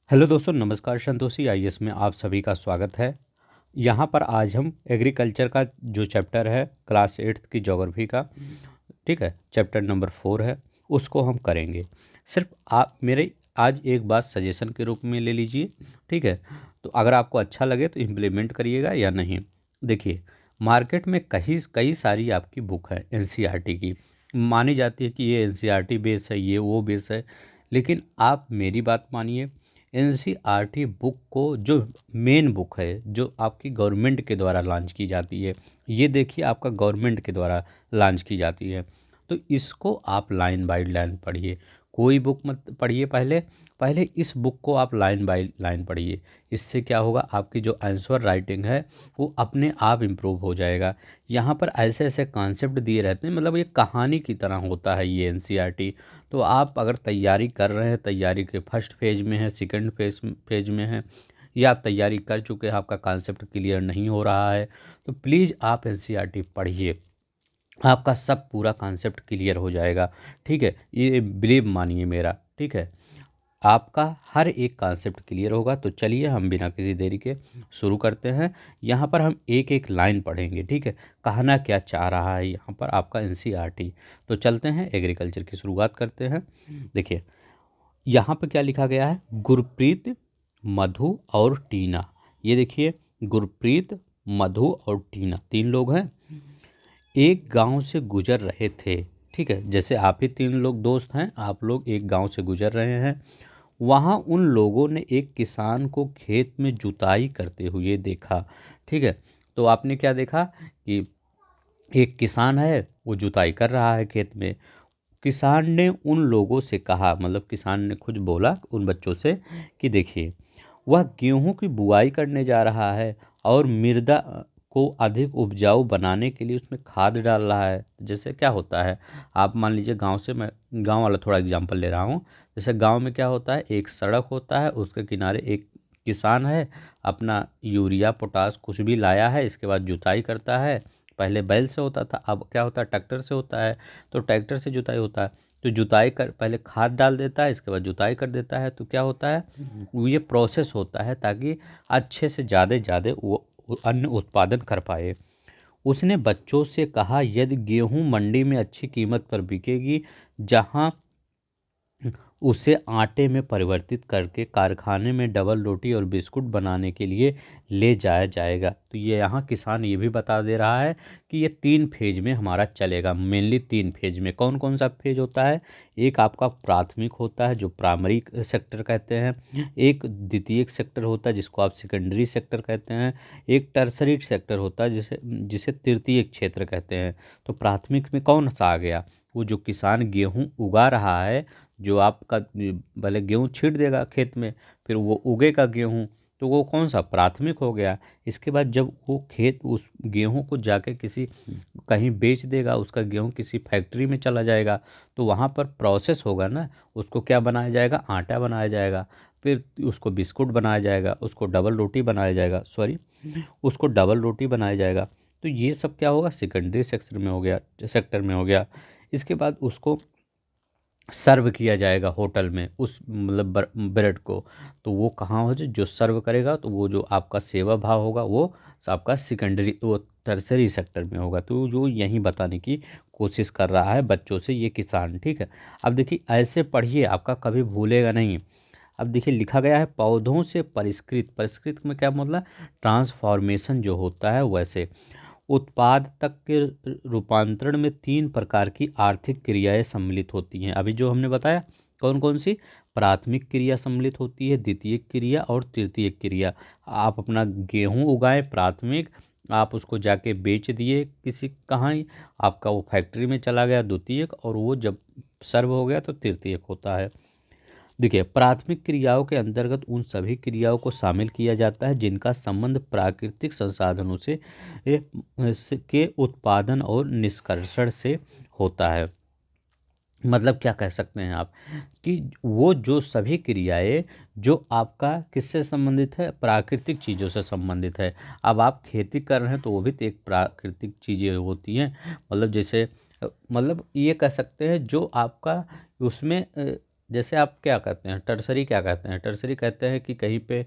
Hello दोस्तों, नमस्कार। Santoshi IAS में आप सभी का स्वागत है। यहाँ पर आज हम एग्रीकल्चर का जो चैप्टर है क्लास 8th की ज्योग्राफी का, ठीक है, चैप्टर नंबर 4 है, उसको हम करेंगे। सिर्फ आप मेरे आज एक बात सजेशन के रूप में ले लीजिए, ठीक है। तो अगर आपको अच्छा लगे तो इम्प्लीमेंट करिएगा या नहीं। देखिए, मार्केट में कई कई सारी आपकी बुक है एनसीईआरटी की। मानी जाती है कि ये एनसीईआरटी बेस है, ये वो बेस है, लेकिन आप मेरी बात मानिए। एनसीईआरटी बुक को जो मेन बुक है, जो आपकी गवर्नमेंट के द्वारा लॉन्च की जाती है, ये देखिए आपका गवर्नमेंट के द्वारा लॉन्च की जाती है, तो इसको आप लाइन बाय लाइन पढ़िए। कोई बुक मत पढ़िए, पहले पहले इस बुक को आप लाइन बाय लाइन पढ़िए। इससे क्या होगा, आपकी जो आंसर राइटिंग है वो अपने आप इम्प्रूव हो जाएगा। यहाँ पर ऐसे ऐसे कॉन्सेप्ट दिए रहते हैं, मतलब ये कहानी की तरह होता है ये एनसीईआरटी। तो आप अगर तैयारी कर रहे हैं, तैयारी के फर्स्ट फेज में है, सेकंड फेज में है, या आप तैयारी कर चुके हैं, आपका कॉन्सेप्ट क्लियर नहीं हो रहा है, तो प्लीज़ आप एनसीईआरटी पढ़िए। आपका सब पूरा कॉन्सेप्ट क्लियर हो जाएगा, ठीक है। ये बिलीव मानिए मेरा, ठीक है। आपका हर एक कॉन्सेप्ट क्लियर होगा। तो चलिए हम बिना किसी देरी के शुरू करते हैं। यहाँ पर हम एक एक लाइन पढ़ेंगे, ठीक है। कहना क्या चाह रहा है यहाँ पर आपका एनसीईआरटी। तो चलते हैं, एग्रीकल्चर की शुरुआत करते हैं। देखिए, यहाँ पे क्या लिखा गया है, गुरप्रीत, मधु और टीना। ये देखिए, गुरप्रीत, मधु और टीना 3 लोग हैं, एक गांव से गुजर रहे थे। ठीक है, जैसे आप ही 3 लोग दोस्त हैं, आप लोग एक गांव से गुजर रहे हैं। वहाँ उन लोगों ने एक किसान को खेत में जुताई करते हुए देखा। ठीक है, तो आपने क्या देखा कि एक किसान है, वो जुताई कर रहा है खेत में। किसान ने उन लोगों से कहा, मतलब किसान ने खुद बोला उन बच्चों से कि देखिए, वह गेहूं की बुआई करने जा रहा है और मृदा को अधिक उपजाऊ बनाने के लिए उसमें खाद डाल रहा है। जैसे क्या होता है, आप मान लीजिए गांव से, मैं गांव वाला थोड़ा एग्जांपल ले रहा हूँ। जैसे गांव में क्या होता है, एक सड़क होता है, उसके किनारे एक किसान है, अपना यूरिया पोटास कुछ भी लाया है, इसके बाद जुताई करता है। पहले बैल से होता था, अब क्या होता है, ट्रैक्टर से होता है। तो ट्रैक्टर से जुताई होता है, तो जुताई कर पहले खाद डाल देता है, इसके बाद जुताई कर देता है। तो क्या होता है, वो ये प्रोसेस होता है ताकि अच्छे से ज़्यादा ज़्यादा वो अन्न उत्पादन कर पाए। उसने बच्चों से कहा, यदि गेहूं मंडी में अच्छी कीमत पर बिकेगी, जहां उसे आटे में परिवर्तित करके कारखाने में डबल रोटी और बिस्कुट बनाने के लिए ले जाया जाएगा। तो ये यहाँ किसान ये भी बता दे रहा है कि ये 3 फेज में हमारा चलेगा। मेनली 3 फेज में कौन कौन सा फेज होता है, एक आपका प्राथमिक होता है जो प्राइमरी सेक्टर कहते हैं, एक द्वितीयक सेक्टर होता है जिसको आप सेकेंडरी सेक्टर कहते हैं, एक टर्सरी सेक्टर होता है जिसे जिसे तृतीयक क्षेत्र कहते हैं। तो प्राथमिक में कौन सा आ गया, वो जो किसान गेहूं उगा रहा है, जो आपका भले गेहूँ छींट देगा खेत में, फिर वो उगेगा गेहूँ, तो वो कौन सा प्राथमिक हो गया। इसके बाद जब वो खेत उस गेहूँ को जाके किसी कहीं बेच देगा, उसका गेहूँ किसी फैक्ट्री में चला जाएगा, तो वहाँ पर प्रोसेस होगा ना, उसको क्या बनाया जाएगा, आटा बनाया जाएगा, फिर उसको बिस्कुट बनाया जाएगा, उसको डबल रोटी बनाया जाएगा, सॉरी, उसको डबल रोटी बनाया जाएगा। तो ये सब क्या होगा, सेकेंडरी सेक्टर में हो गया, सेक्टर में हो गया। इसके बाद उसको सर्व किया जाएगा होटल में, उस मतलब ब्रेड को। तो वो कहाँ हो, जो सर्व करेगा, तो वो जो आपका सेवा भाव होगा वो आपका सेकेंडरी, वो टर्सरी सेक्टर में होगा। तो जो यही बताने की कोशिश कर रहा है बच्चों से ये किसान, ठीक है। अब देखिए, ऐसे पढ़िए, आपका कभी भूलेगा नहीं। अब देखिए, लिखा गया है, पौधों से परिष्कृत, परिष्कृत में क्या मतलब, ट्रांसफॉर्मेशन जो होता है वैसे उत्पाद तक के रूपांतरण में 3 प्रकार की आर्थिक क्रियाएं सम्मिलित होती हैं। अभी जो हमने बताया, कौन कौन सी, प्राथमिक क्रिया सम्मिलित होती है, द्वितीयक क्रिया और तृतीयक क्रिया। आप अपना गेहूं उगाएं, प्राथमिक, आप उसको जाके बेच दिए किसी कहाँ, आपका वो फैक्ट्री में चला गया द्वितीयक, और वो जब सर्व हो गया तो तृतीयक होता है। देखिए, प्राथमिक क्रियाओं के अंतर्गत उन सभी क्रियाओं को शामिल किया जाता है जिनका संबंध प्राकृतिक संसाधनों से के उत्पादन और निष्कर्षण से होता है। मतलब क्या कह सकते हैं आप, कि वो जो सभी क्रियाएं जो आपका किससे संबंधित है, प्राकृतिक चीज़ों से संबंधित है। अब आप खेती कर रहे हैं तो वो भी तो एक प्राकृतिक चीज़ें होती हैं। मतलब जैसे मतलब ये कह सकते हैं जो आपका उसमें जैसे आप क्या कहते हैं टर्सरी, क्या कहते हैं टर्सरी, कहते हैं कि कहीं पे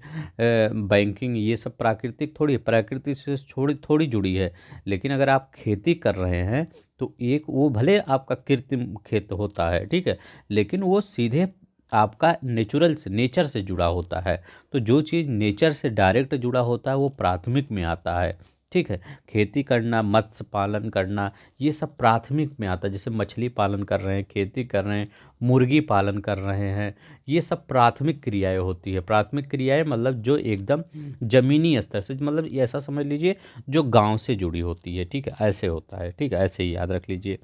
बैंकिंग ये सब प्राकृतिक थोड़ी प्रकृति से थोड़ी थोड़ी जुड़ी है। लेकिन अगर आप खेती कर रहे हैं तो एक वो भले आपका कृत्रिम खेत होता है, ठीक है, लेकिन वो सीधे आपका नेचुरल से नेचर से जुड़ा होता है। तो जो चीज़ नेचर से डायरेक्ट जुड़ा होता है वो प्राथमिक में आता है, ठीक है। खेती करना, मत्स्य पालन करना, ये सब प्राथमिक में आता है। जैसे मछली पालन कर रहे हैं, खेती कर रहे हैं, मुर्गी पालन कर रहे हैं, ये सब प्राथमिक क्रियाएं होती है। प्राथमिक क्रियाएं मतलब जो एकदम जमीनी स्तर से, मतलब ये ऐसा समझ लीजिए जो गांव से जुड़ी होती है, ठीक है, ऐसे होता है, ठीक है, ऐसे ही याद रख लीजिए।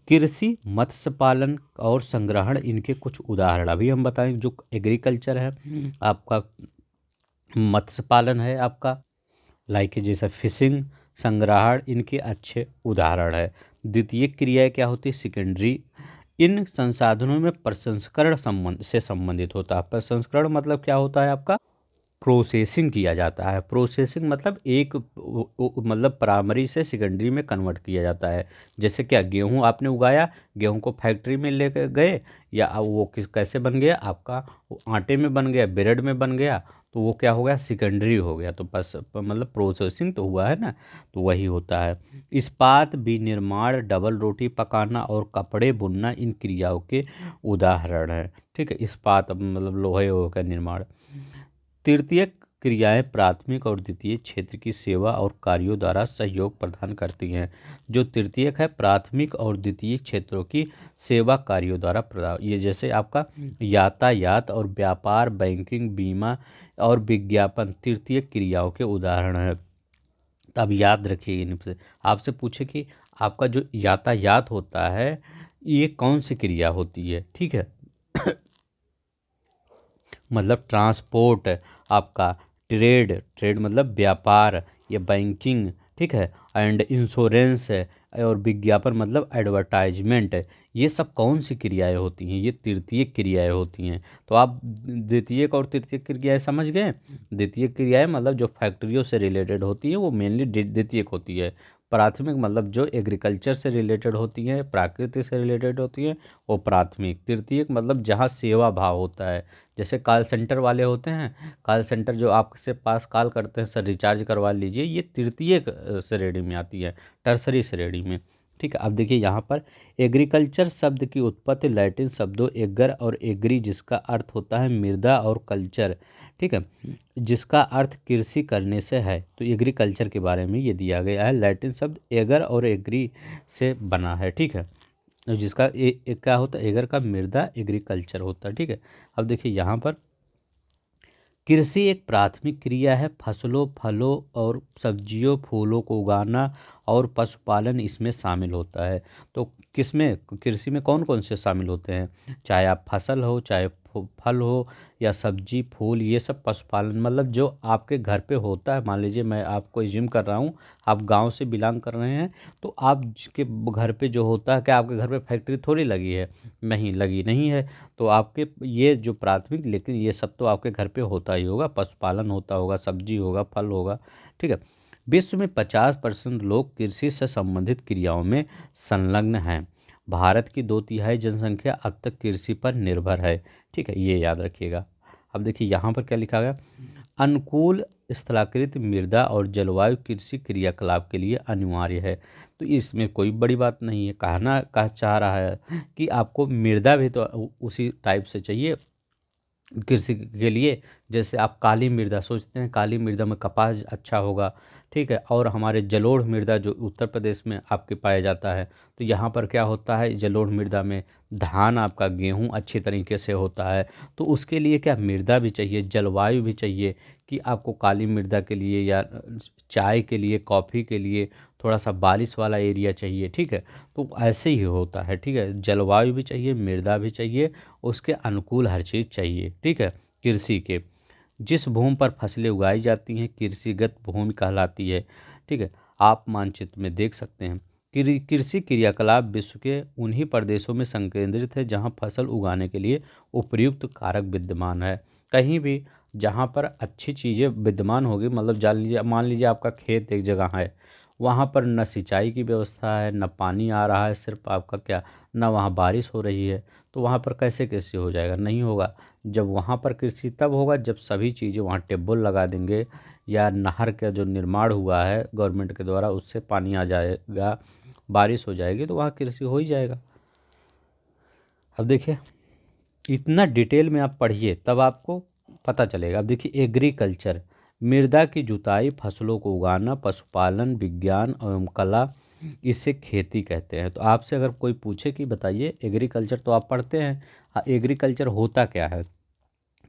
कृषि, मत्स्य पालन और संग्रहण, इनके कुछ उदाहरण अभी हम बताएं। जो एग्रीकल्चर है आपका, मत्स्य पालन है आपका, लाइक जैसे फिशिंग, संग्रहण, इनके अच्छे उदाहरण है। द्वितीय क्रियाएं क्या होती है? सेकेंडरी, इन संसाधनों में प्रसंस्करण संबंध से संबंधित होता है। प्रसंस्करण मतलब क्या होता है आपका? प्रोसेसिंग किया जाता है। प्रोसेसिंग मतलब एक मतलब प्राइमरी से सेकेंडरी में कन्वर्ट किया जाता है। जैसे क्या, गेहूं आपने उगाया, गेहूं को फैक्ट्री में लेकर गए, या अब वो किस कैसे बन गया आपका? वो आटे में बन गया, ब्रेड में बन गया, तो वो क्या हो गया? सेकेंडरी हो गया। तो बस मतलब प्रोसेसिंग तो हुआ है ना, तो वही होता है। इस्पात, विनिर्माण, डबल रोटी पकाना और कपड़े बुनना इन क्रियाओं के उदाहरण है, ठीक है। इस्पात मतलब लोहे वोहे का निर्माण। तृतीय क्रियाएं प्राथमिक और द्वितीय क्षेत्र की सेवा और कार्यों द्वारा सहयोग प्रदान करती हैं। जो तृतीयक है, प्राथमिक और द्वितीय क्षेत्रों की सेवा कार्यों द्वारा प्रदान, ये जैसे आपका यातायात और व्यापार, बैंकिंग, बीमा और विज्ञापन तृतीय क्रियाओं के उदाहरण हैं। तो अब याद रखिए इनसे। आपसे पूछे कि आपका जो यातायात होता है ये कौन सी क्रिया होती है, ठीक है। मतलब ट्रांसपोर्ट आपका, ट्रेड, ट्रेड मतलब व्यापार या बैंकिंग, ठीक है, एंड इंश्योरेंस है, और विज्ञापन मतलब एडवर्टाइजमेंट है। ये सब कौन सी क्रियाएं होती हैं? ये तृतीय क्रियाएं होती हैं। तो आप द्वितीयक और तृतीयक क्रियाएं समझ गए। द्वितीय क्रियाएं मतलब जो फैक्ट्रियों से रिलेटेड होती है वो मेनली द्वितीयक होती है। प्राथमिक मतलब जो एग्रीकल्चर से रिलेटेड होती हैं, प्रकृति से रिलेटेड होती हैं, वो प्राथमिक। तृतीयक मतलब जहाँ सेवा भाव होता है। जैसे कॉल सेंटर वाले होते हैं, कॉल सेंटर जो आपसे पास कॉल करते हैं, सर रिचार्ज करवा लीजिए, ये तृतीय श्रेणी में आती है, टर्सरी श्रेणी में, ठीक है। अब देखिए यहाँ पर एग्रीकल्चर शब्द की उत्पत्ति लैटिन शब्दों एगर और एग्री, जिसका अर्थ होता है मृदा, और कल्चर, ठीक है, जिसका अर्थ कृषि करने से है। तो एग्रीकल्चर के बारे में ये दिया गया है। लैटिन शब्द एगर और एग्री से बना है, ठीक है, जिसका क्या होता है? एगर का मृदा, एग्रीकल्चर होता है, ठीक है। अब देखिए यहाँ पर कृषि एक प्राथमिक क्रिया है। फसलों, फलों और सब्जियों, फूलों को उगाना और पशुपालन इसमें शामिल होता है। तो किसमें, कृषि में कौन कौन से शामिल होते हैं? चाहे आप फसल हो, चाहे फल हो या सब्जी, फूल, ये सब पशुपालन मतलब जो आपके घर पे होता है। मान लीजिए मैं आपको जिम कर रहा हूँ, आप गांव से बिलोंग कर रहे हैं, तो आप के घर पे जो होता है, क्या आपके घर पे फैक्ट्री थोड़ी लगी है? नहीं लगी, नहीं है। तो आपके ये जो प्राथमिक, लेकिन ये सब तो आपके घर पे होता ही होगा, पशुपालन होता होगा, सब्जी होगा, फल होगा, ठीक है। विश्व में 50% लोग कृषि से संबंधित क्रियाओं में संलग्न हैं। भारत की 2/3 जनसंख्या अब तक कृषि पर निर्भर है, ठीक है, ये याद रखिएगा। अब देखिए यहाँ पर क्या लिखा गया? अनुकूल स्थलाकृत मृदा और जलवायु कृषि क्रियाकलाप के लिए अनिवार्य है। तो इसमें कोई बड़ी बात नहीं है। कहना कह चाह रहा है कि आपको मृदा भी तो उसी टाइप से चाहिए कृषि के लिए। जैसे आप काली मृदा सोचते हैं, काली मृदा में कपास अच्छा होगा, ठीक है, और हमारे जलोढ़ मृदा जो उत्तर प्रदेश में आपके पाया जाता है, तो यहाँ पर क्या होता है? जलोढ़ मृदा में धान, आपका गेहूँ अच्छी तरीके से होता है। तो उसके लिए क्या मृदा भी चाहिए, जलवायु भी चाहिए, कि आपको काली मृदा के लिए या चाय के लिए, कॉफ़ी के लिए थोड़ा सा बारिश वाला एरिया चाहिए, ठीक है। तो ऐसे ही होता है, ठीक है, जलवायु भी चाहिए, मृदा भी चाहिए, उसके अनुकूल हर चीज़ चाहिए, ठीक है। कृषि के जिस भूमि पर फसलें उगाई जाती हैं कृषिगत भूमि कहलाती है, ठीक है। आप मानचित्र में देख सकते हैं। कृषि क्रियाकलाप विश्व के उन्हीं प्रदेशों में संकेंद्रित है जहां फसल उगाने के लिए उपयुक्त कारक विद्यमान है। कहीं भी जहां पर अच्छी चीज़ें विद्यमान होगी, मतलब जान लीजिए, मान लीजिए आपका खेत एक जगह है, वहाँ पर न सिंचाई की व्यवस्था है, न पानी आ रहा है, सिर्फ आपका क्या, न वहाँ बारिश हो रही है, तो वहाँ पर कैसे कृषि हो जाएगा? नहीं होगा। जब वहाँ पर कृषि तब होगा जब सभी चीज़ें वहाँ ट्यूबवेल लगा देंगे, या नहर का जो निर्माण हुआ है गवर्नमेंट के द्वारा उससे पानी आ जाएगा, बारिश हो जाएगी, तो वहाँ कृषि हो ही जाएगा। अब देखिए, इतना डिटेल में आप पढ़िए तब आपको पता चलेगा। अब देखिए, एग्रीकल्चर, मृदा की जुताई, फसलों को उगाना, पशुपालन, विज्ञान एवं कला, इसे खेती कहते हैं। तो आपसे अगर कोई पूछे कि बताइए एग्रीकल्चर, तो आप पढ़ते हैं, एग्रीकल्चर होता क्या है,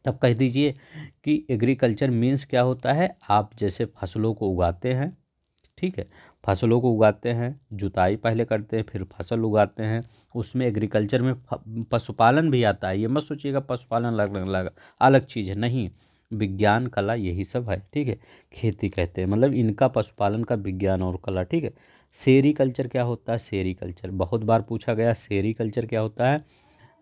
तब कह दीजिए कि एग्रीकल्चर मीन्स क्या होता है, आप जैसे फसलों को उगाते हैं, ठीक है, फसलों को उगाते हैं, जुताई पहले करते हैं, फिर फसल उगाते हैं, उसमें एग्रीकल्चर में पशुपालन भी आता है। ये मत सोचिएगा पशुपालन अलग अलग अलग चीज़ है, नहीं, विज्ञान कला यही सब है, ठीक है, खेती कहते हैं, मतलब इनका पशुपालन का विज्ञान और कला, ठीक है। सेरीकल्चर क्या होता है? सेरीकल्चर बहुत बार पूछा गया, सेरीकल्चर क्या होता है?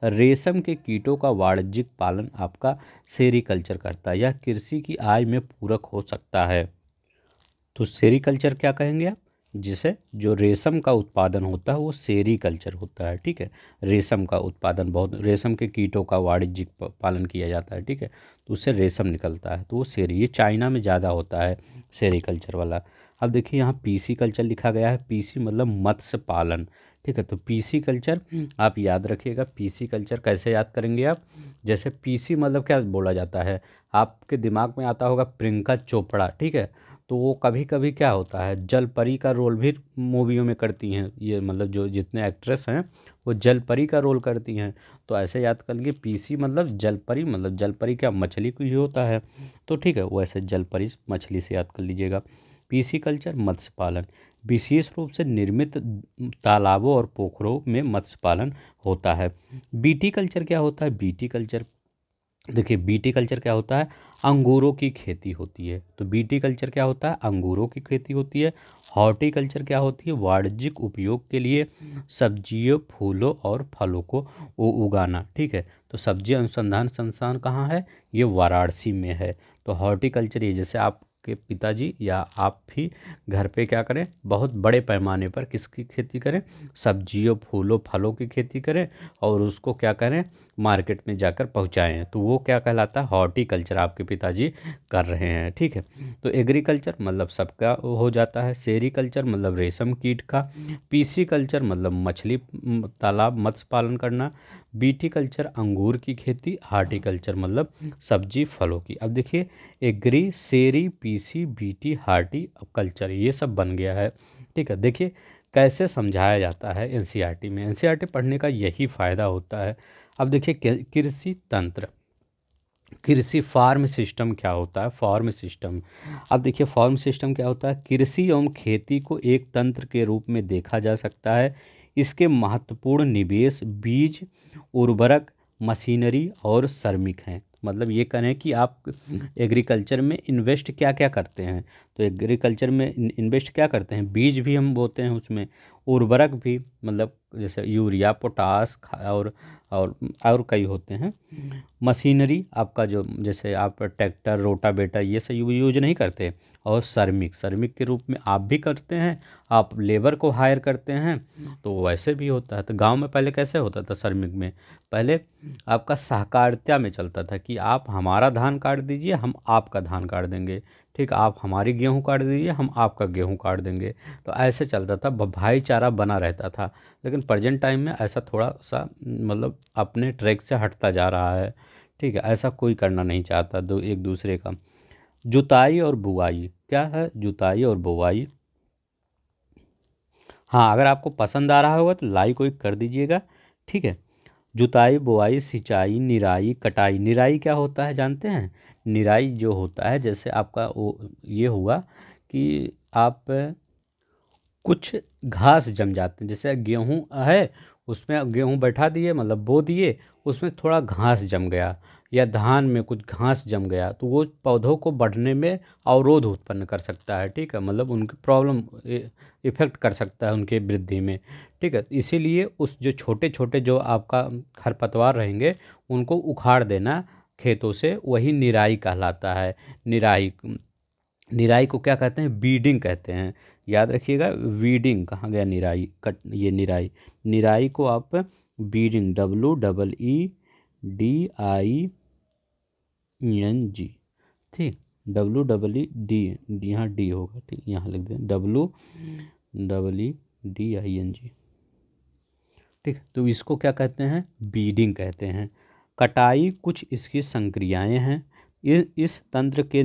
रेशम के कीटों का वाणिज्यिक पालन आपका सेरीकल्चर करता है, यह कृषि की आय में पूरक हो सकता है। तो सेरीकल्चर क्या कहेंगे आप? जिसे जो रेशम का उत्पादन होता है वो सेरीकल्चर होता है, ठीक है। रेशम का उत्पादन, बहुत रेशम के कीटों का वाणिज्यिक पालन किया जाता है, ठीक है, तो उससे रेशम निकलता है, तो वो सेरी, ये चाइना में ज़्यादा होता है सेरीकल्चर वाला। अब देखिए यहाँ पीसी कल्चर लिखा गया है, पीसी मतलब मत्स्य पालन, ठीक है। तो पीसी कल्चर आप याद रखिएगा, पीसी कल्चर कैसे याद करेंगे आप? जैसे पीसी मतलब क्या बोला जाता है, आपके दिमाग में आता होगा प्रियंका चोपड़ा, ठीक है, तो वो कभी कभी क्या होता है, जल परी का रोल भी मूवियों में करती हैं, ये मतलब जो जितने एक्ट्रेस हैं वो जल परी का रोल करती हैं। तो ऐसे याद कर लीजिए, पीसी मतलब जल परी, मतलब जल परी क्या, मछली को ही होता है, तो ठीक है, वैसे जल परी मछली से याद कर लीजिएगा। पीसी कल्चर मत्स्य पालन, विशेष रूप से निर्मित तालाबों और पोखरों में मत्स्य पालन होता है। बीटी कल्चर क्या होता है? बीटी कल्चर, देखिए बीटी कल्चर क्या होता है, अंगूरों की खेती होती है। तो बीटी कल्चर क्या होता है? अंगूरों की खेती होती है। हॉर्टिकल्चर क्या होती है? वाणिज्यिक उपयोग के लिए सब्जियों, फूलों और फलों को उगाना, ठीक है। तो सब्जी अनुसंधान संस्थान कहाँ है? ये वाराणसी में है। तो हॉर्टिकल्चर, ये जैसे आपके पिताजी या आप भी घर पे क्या करें, बहुत बड़े पैमाने पर किसकी खेती करें? सब्जियों, फूलों, फलों की खेती करें, और उसको क्या करें, मार्केट में जाकर पहुंचाएं, तो वो क्या कहलाता है? हॉर्टिकल्चर आपके पिताजी कर रहे हैं, ठीक है। तो एग्रीकल्चर मतलब सबका हो जाता है, सेरीकल्चर मतलब रेशम कीट का, पीसी कल्चर मतलब मछली तालाब मत्स्य पालन करना, बीटी कल्चर अंगूर की खेती, हार्टिकल्चर मतलब सब्जी फलों की। अब देखिए, एग्री, सेरी, पीसी, बीटी, हार्टी कल्चर, ये सब बन गया है, ठीक है। देखिए कैसे समझाया जाता है एनसीईआरटी में, एनसीईआरटी पढ़ने का यही फ़ायदा होता है। अब देखिए कृषि तंत्र, कृषि फार्म सिस्टम क्या होता है? फार्म सिस्टम, अब देखिए फार्म सिस्टम क्या होता है? कृषि एवं खेती को एक तंत्र के रूप में देखा जा सकता है। इसके महत्वपूर्ण निवेश बीज, उर्वरक, मशीनरी और श्रमिक हैं। मतलब ये कहें कि आप एग्रीकल्चर में इन्वेस्ट क्या क्या करते हैं, तो एग्रीकल्चर में इन्वेस्ट क्या करते हैं? बीज भी हम बोते हैं उसमें, उर्वरक भी, मतलब जैसे यूरिया, पोटास और कई होते हैं। मशीनरी आपका जो, जैसे आप ट्रैक्टर, रोटावेटर, ये सब यूज नहीं करते। और श्रमिक, श्रमिक के रूप में आप भी करते हैं, आप लेबर को हायर करते हैं, तो वैसे भी होता है। तो गांव में पहले कैसे होता था श्रमिक में? पहले आपका सहकारिता में चलता था कि आप हमारा धान काट दीजिए, हम आपका धान काट देंगे, ठीक, आप हमारी गेहूँ काट दीजिए, हम आपका गेहूँ काट देंगे। तो ऐसे चलता था, भाईचारा बना रहता था। लेकिन प्रेजेंट टाइम में ऐसा थोड़ा सा मतलब अपने ट्रैक से हटता जा रहा है, ठीक है, ऐसा कोई करना नहीं चाहता दो एक दूसरे का। जुताई और बुआई क्या है? जुताई और बुआई, हाँ, अगर आपको पसंद आ रहा होगा तो लाइक वाइक कर दीजिएगा, ठीक है। जुताई, बुआई, सिंचाई, निराई, कटाई। निराई क्या होता है जानते हैं? निराई जो होता है, जैसे आपका वो ये हुआ कि आप कुछ घास जम जाते हैं, जैसे गेहूं है, उसमें गेहूं बैठा दिए, मतलब बो दिए, उसमें थोड़ा घास जम गया, या धान में कुछ घास जम गया, तो वो पौधों को बढ़ने में अवरोध उत्पन्न कर सकता है, ठीक है, मतलब उनकी प्रॉब्लम इफेक्ट कर सकता है उनके वृद्धि में, ठीक है। इसीलिए उस जो छोटे छोटे जो आपका खरपतवार रहेंगे उनको उखाड़ देना खेतों से, वही निराई कहलाता है। निराई, निराई को क्या कहते हैं? बीडिंग कहते हैं। याद रखिएगा। वीडिंग कहाँ गया, निराई, कट, ये निराई, निराई को आप बीडिंग, WEEDING, ठीक, WEED, यहाँ डी होगा, ठीक, यहाँ लिख दें WEEDING, ठीक। तो इसको क्या कहते हैं, बीडिंग कहते हैं। कटाई कुछ इसकी संक्रियाएं हैं। इस तंत्र के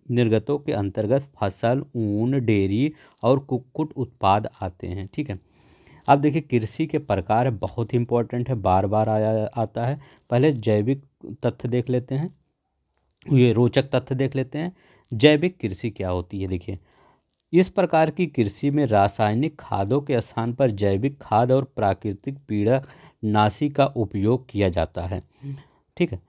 निर्गतों के अंतर्गत फसल, ऊन, डेयरी और कुक्कुट उत्पाद आते हैं, ठीक है। अब देखिए कृषि के प्रकार बहुत ही इंपॉर्टेंट है, बार बार आया आता है। पहले जैविक तथ्य देख लेते हैं, ये रोचक तथ्य देख लेते हैं। जैविक कृषि क्या होती है, देखिए इस प्रकार की कृषि में रासायनिक खादों के स्थान पर जैविक खाद और प्राकृतिक कीड़ानाशी का उपयोग किया जाता है, ठीक है।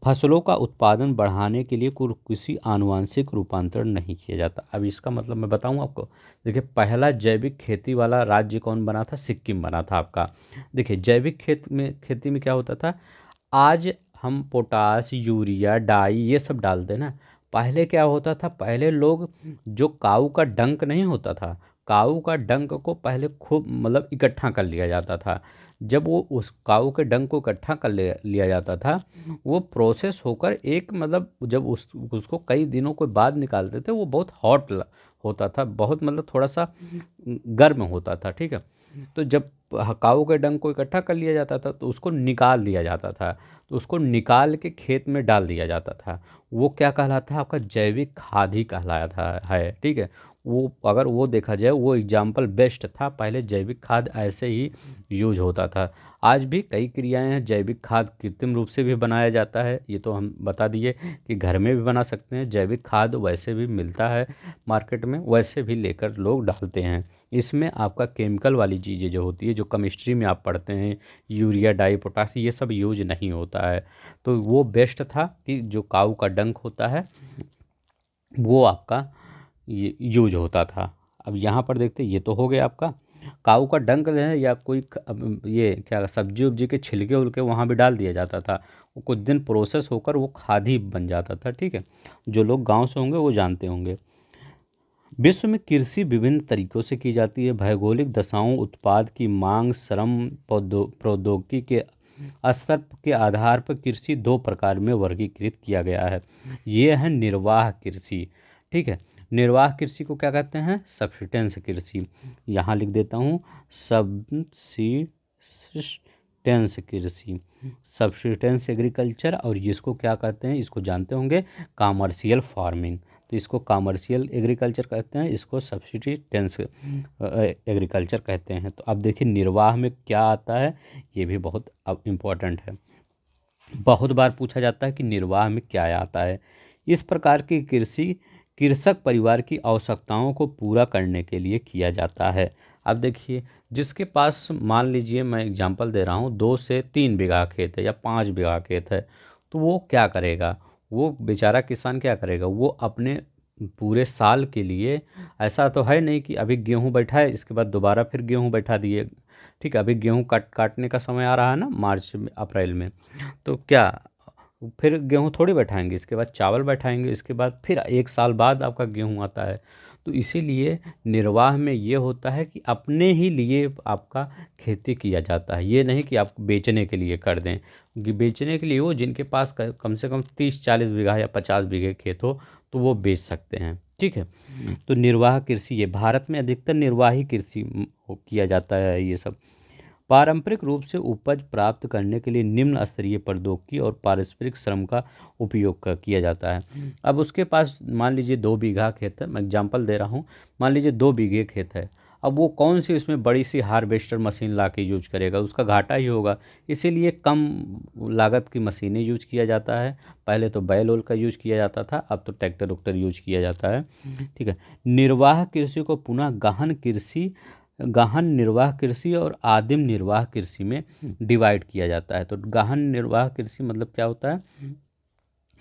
फसलों का उत्पादन बढ़ाने के लिए किसी आनुवांशिक रूपांतरण नहीं किया जाता। अब इसका मतलब मैं बताऊं आपको, देखिए पहला जैविक खेती वाला राज्य कौन बना था, सिक्किम बना था आपका। देखिए जैविक खेती में क्या होता था, आज हम पोटास, यूरिया, डाई ये सब डालते ना, पहले क्या होता था, पहले लोग जो काऊ का डंक नहीं होता था, काऊ का डंक को पहले खूब मतलब इकट्ठा कर लिया जाता था। जब वो उस काऊ के डंक को इकट्ठा कर लिया जाता था, वो प्रोसेस होकर एक मतलब जब उसको कई दिनों के बाद निकालते थे, वो बहुत हॉट होता था, बहुत मतलब थोड़ा सा गर्म होता था, ठीक है। तो जब काऊ के डंक को इकट्ठा कर लिया जाता था तो उसको निकाल दिया जाता था, तो उसको निकाल के खेत में डाल दिया जाता था। वो क्या कहलाता है, आपका जैविक खाद ही कहलाता है, ठीक है। वो अगर वो देखा जाए, वो एग्जाम्पल बेस्ट था, पहले जैविक खाद ऐसे ही यूज होता था। आज भी कई क्रियाएं हैं, जैविक खाद कृत्रिम रूप से भी बनाया जाता है, ये तो हम बता दिए कि घर में भी बना सकते हैं। जैविक खाद वैसे भी मिलता है मार्केट में, वैसे भी लेकर लोग डालते हैं। इसमें आपका केमिकल वाली चीज़ें जो होती है, जो केमिस्ट्री में आप पढ़ते हैं, यूरिया, डाई, पोटास, ये सब यूज नहीं होता है। तो वो बेस्ट था कि जो काऊ का डंक होता है वो आपका ये यूज होता था। अब यहाँ पर देखते हैं, ये तो हो गया आपका काऊ का डंक है, या कोई अब ये क्या सब्जी उब्जी के छिलके उलके वहाँ भी डाल दिया जाता था, वो कुछ दिन प्रोसेस होकर वो खाद ही बन जाता था, ठीक है। जो लोग गांव से होंगे वो जानते होंगे। विश्व में कृषि विभिन्न तरीकों से की जाती है। भौगोलिक दशाओं, उत्पाद की मांग, श्रम, प्रौद्योगिकी के स्तर के आधार पर कृषि दो प्रकार में वर्गीकृत किया गया है। ये है निर्वाह कृषि, ठीक है। निर्वाह कृषि को क्या कहते हैं, सब्सिस्टेंस कृषि, यहाँ लिख देता हूँ सब्सिस्टेंस कृषि, सब्सिस्टेंस एग्रीकल्चर। और इसको क्या कहते हैं, इसको जानते होंगे, कॉमर्शियल फार्मिंग। तो इसको कॉमर्शियल एग्रीकल्चर कहते हैं, इसको सब्सिस्टेंस एग्रीकल्चर कहते हैं। तो अब देखिए निर्वाह में क्या आता है, ये भी बहुत अब इम्पोर्टेंट है। बहुत बार पूछा जाता है कि निर्वाह में क्या आता है। इस प्रकार की कृषि कृषक परिवार की आवश्यकताओं को पूरा करने के लिए किया जाता है। अब देखिए जिसके पास मान लीजिए, मैं एग्जांपल दे रहा हूँ, 2 से 3 बीघा खेत है या 5 बीघा खेत है, तो वो क्या करेगा, वो बेचारा किसान क्या करेगा, वो अपने पूरे साल के लिए, ऐसा तो है नहीं कि अभी गेहूँ बैठा है इसके बाद दोबारा फिर गेहूँ बैठा दिए, ठीक है। अभी गेहूँ काटने का समय आ रहा है ना, मार्च में, अप्रैल में, तो क्या फिर गेहूँ थोड़ी बैठाएंगे, इसके बाद चावल बैठाएंगे, इसके बाद फिर 1 साल बाद आपका गेहूँ आता है। तो इसीलिए निर्वाह में ये होता है कि अपने ही लिए आपका खेती किया जाता है, ये नहीं कि आप बेचने के लिए कर दें। कि बेचने के लिए वो जिनके पास कम से कम 30-40 बीघा या 50 बीघे खेत हो तो वो बेच सकते हैं, ठीक है। तो निर्वाह कृषि, ये भारत में अधिकतर निर्वाही कृषि किया जाता है। ये सब पारंपरिक रूप से उपज प्राप्त करने के लिए निम्न स्तरीय प्रौद्योगिकी और पारस्परिक श्रम का उपयोग किया जाता है। अब उसके पास मान लीजिए 2 बीघा खेत है, मैं एग्जांपल दे रहा हूँ, मान लीजिए 2 बीघे खेत है। अब वो कौन सी उसमें बड़ी सी हार्वेस्टर मशीन ला के यूज करेगा, उसका घाटा ही होगा। इसीलिए कम लागत की मशीनें यूज किया जाता है। पहले तो बैल वोल का यूज किया जाता था, अब तो ट्रैक्टर उक्टर यूज किया जाता है, ठीक है। निर्वाह कृषि को पुनः गहन निर्वाह कृषि और आदिम निर्वाह कृषि में डिवाइड किया जाता है। तो गहन निर्वाह कृषि मतलब क्या होता है,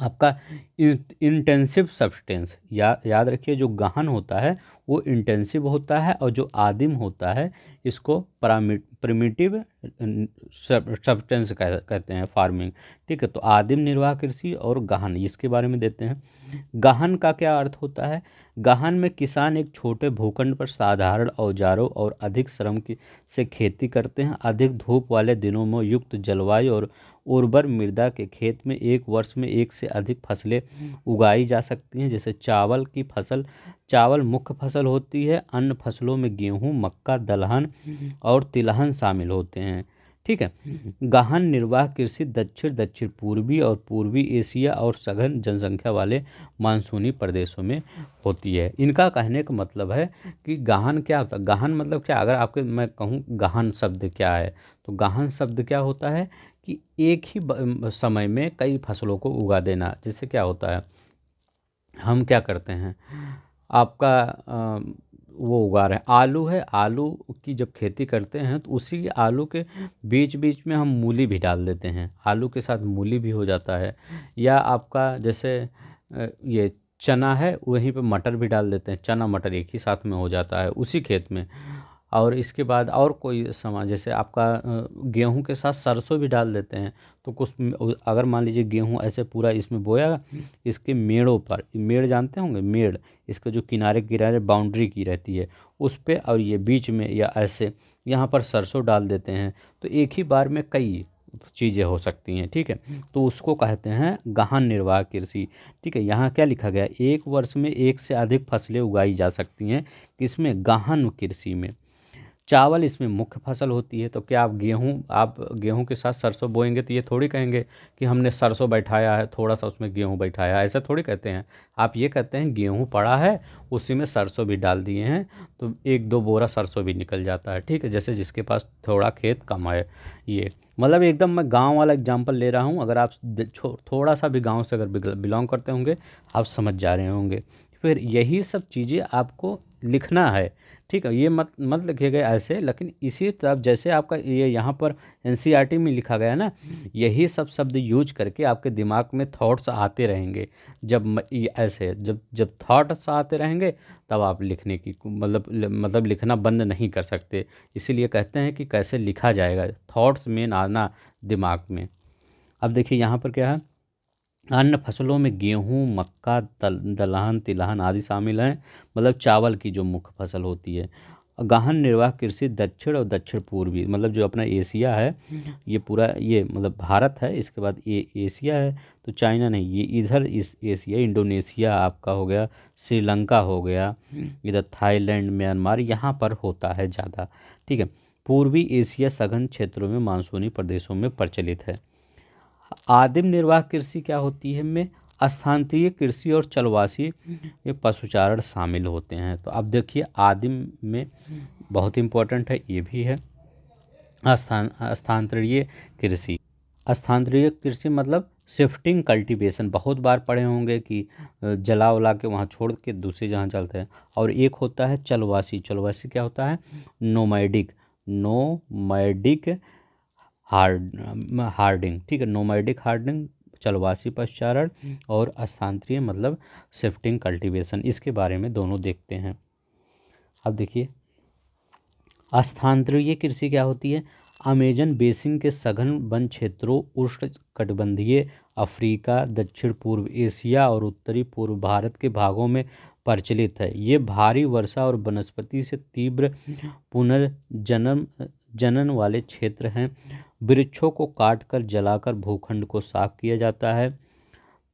आपका इंटेंसिव सब्सटेंस, याद रखिए, जो गहन होता है वो इंटेंसिव होता है, और जो आदिम होता है इसको प्रिमिटिव सब्सटेंस कहते हैं फार्मिंग। ठीक है, तो आदिम निर्वाह कृषि और गहन, इसके बारे में देते हैं। गहन का क्या अर्थ होता है? गहन में किसान एक छोटे भूखंड पर साधारण औजारों और अधिक श्रम की से खेती करते हैं। अधिक धूप वाले दिनों में युक्त जलवायु और उर्वर मृदा के खेत में एक वर्ष में एक से अधिक फसलें उगाई जा सकती हैं। जैसे चावल की फसल, चावल मुख्य फसल होती है। अन्य फसलों में गेहूं, मक्का, दलहन और तिलहन शामिल होते हैं। ठीक है, गहन निर्वाह कृषि दक्षिण दक्षिण पूर्वी और पूर्वी एशिया और सघन जनसंख्या वाले मानसूनी प्रदेशों में होती है। इनका कहने का मतलब है कि गहन क्या होता है? गहन मतलब क्या? अगर आपके मैं कहूँ गहन शब्द क्या है, तो गहन शब्द क्या होता है कि एक ही समय में कई फसलों को उगा देना। जैसे क्या होता है, हम क्या करते हैं, आपका वो उगा रहे हैं, आलू है, आलू की जब खेती करते हैं तो उसी आलू के बीच बीच में हम मूली भी डाल देते हैं, आलू के साथ मूली भी हो जाता है। या आपका जैसे ये चना है, वहीं पे मटर भी डाल देते हैं, चना मटर एक ही साथ में हो जाता है उसी खेत में। और इसके बाद और कोई सामान, जैसे आपका गेहूं के साथ सरसों भी डाल देते हैं। तो कुछ अगर मान लीजिए गेहूं ऐसे पूरा इसमें बोया, इसके मेड़ों पर, मेड़ जानते होंगे, मेड़, इसके जो किनारे किनारे बाउंड्री की रहती है उस पे, और ये बीच में या ऐसे यहाँ पर सरसों डाल देते हैं। तो एक ही बार में कई चीज़ें हो सकती हैं। ठीक है, तो उसको कहते हैं गहन निर्वाह कृषि। ठीक है, यहाँ क्या लिखा गया? एक वर्ष में एक से अधिक फसलें उगाई जा सकती हैं, किसमें? गहन कृषि में। चावल इसमें मुख्य फसल होती है। तो क्या आप गेहूं के साथ सरसों बोएंगे तो ये थोड़ी कहेंगे कि हमने सरसों बैठाया है, थोड़ा सा उसमें गेहूं बैठाया है, ऐसा थोड़ी कहते हैं। आप ये कहते हैं गेहूं पड़ा है, उसी में सरसों भी डाल दिए हैं, तो एक दो बोरा सरसों भी निकल जाता है। ठीक है, जैसे जिसके पास थोड़ा खेत कम है। ये मतलब एकदम मैं गांव वाला एग्जांपल ले रहा हूँ। अगर आप थोड़ा सा भी गांव से अगर बिलोंग करते होंगे, आप समझ जा रहे होंगे। फिर यही सब चीज़ें आपको लिखना है। ठीक है, ये मत लिखिएगा ऐसे, लेकिन इसी तरफ जैसे आपका ये यहाँ पर एनसीईआरटी में लिखा गया ना, यही सब शब्द यूज करके आपके दिमाग में थॉट्स आते रहेंगे। ये ऐसे जब जब थॉट्स आते रहेंगे, तब आप लिखने की मतलब लिखना बंद नहीं कर सकते। इसीलिए कहते हैं कि कैसे लिखा जाएगा, थॉट्स में आना दिमाग में। अब देखिए यहाँ पर क्या है, अन्य फसलों में गेहूं, मक्का, दलहन, तिलहन आदि शामिल हैं। मतलब चावल की जो मुख्य फसल होती है। गहन निर्वाह कृषि दक्षिण और दक्षिण पूर्वी, मतलब जो अपना एशिया है, ये पूरा ये मतलब भारत है, इसके बाद ये एशिया है, तो चाइना नहीं, ये इधर इस एशिया, इंडोनेशिया आपका हो गया, श्रीलंका हो गया, इधर थाईलैंड, म्यांमार, यहाँ पर होता है ज़्यादा। ठीक है, पूर्वी एशिया सघन क्षेत्रों में मानसूनी प्रदेशों में प्रचलित है। आदिम निर्वाह कृषि क्या होती है? में स्थानांतरीय कृषि और चलवासी ये पशुचारण शामिल होते हैं। तो अब देखिए आदिम में बहुत इंपॉर्टेंट है, ये भी है स्थानांतरीय कृषि। स्थानांतरीय कृषि मतलब शिफ्टिंग कल्टीवेशन, बहुत बार पढ़े होंगे कि जला उला के वहाँ छोड़ के दूसरी जगह चलते हैं। और एक होता है चलवासी, चलवासी क्या होता है? Nomadic, nomadic herding. ठीक है, नोमैडिक हार्डिंग, चलवासी पशुचारण, और स्थानांतरीय मतलब शिफ्टिंग कल्टीवेशन, इसके बारे में दोनों देखते हैं। अब देखिए स्थानांतरीय कृषि क्या होती है? अमेजन बेसिन के सघन वन क्षेत्रों, उष्णकटिबंधीय अफ्रीका, दक्षिण पूर्व एशिया और उत्तरी पूर्व भारत के भागों में प्रचलित है। ये भारी वर्षा और वनस्पति से तीव्र पुनर्जन्म जनन वाले क्षेत्र हैं। वृक्षों को काटकर जलाकर भूखंड को साफ किया जाता है,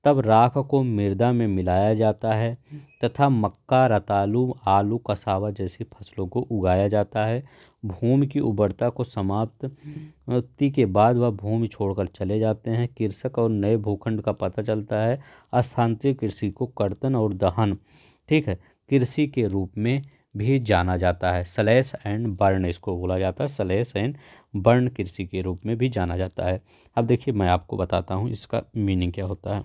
तब राख को मृदा में मिलाया जाता है तथा मक्का, रतालू, आलू, कसावा जैसी फसलों को उगाया जाता है। भूमि की उर्वरता को समाप्ति के बाद वह भूमि छोड़कर चले जाते हैं। कृषक और नए भूखंड का पता चलता है। स्थानांतरित कृषि को कर्तन और दहन, ठीक है, कृषि के रूप में भी जाना जाता है। स्लैश एंड बर्न इसको बोला जाता है, स्लैश एंड बर्न कृषि के रूप में भी जाना जाता है। अब देखिए मैं आपको बताता हूँ इसका मीनिंग क्या होता है।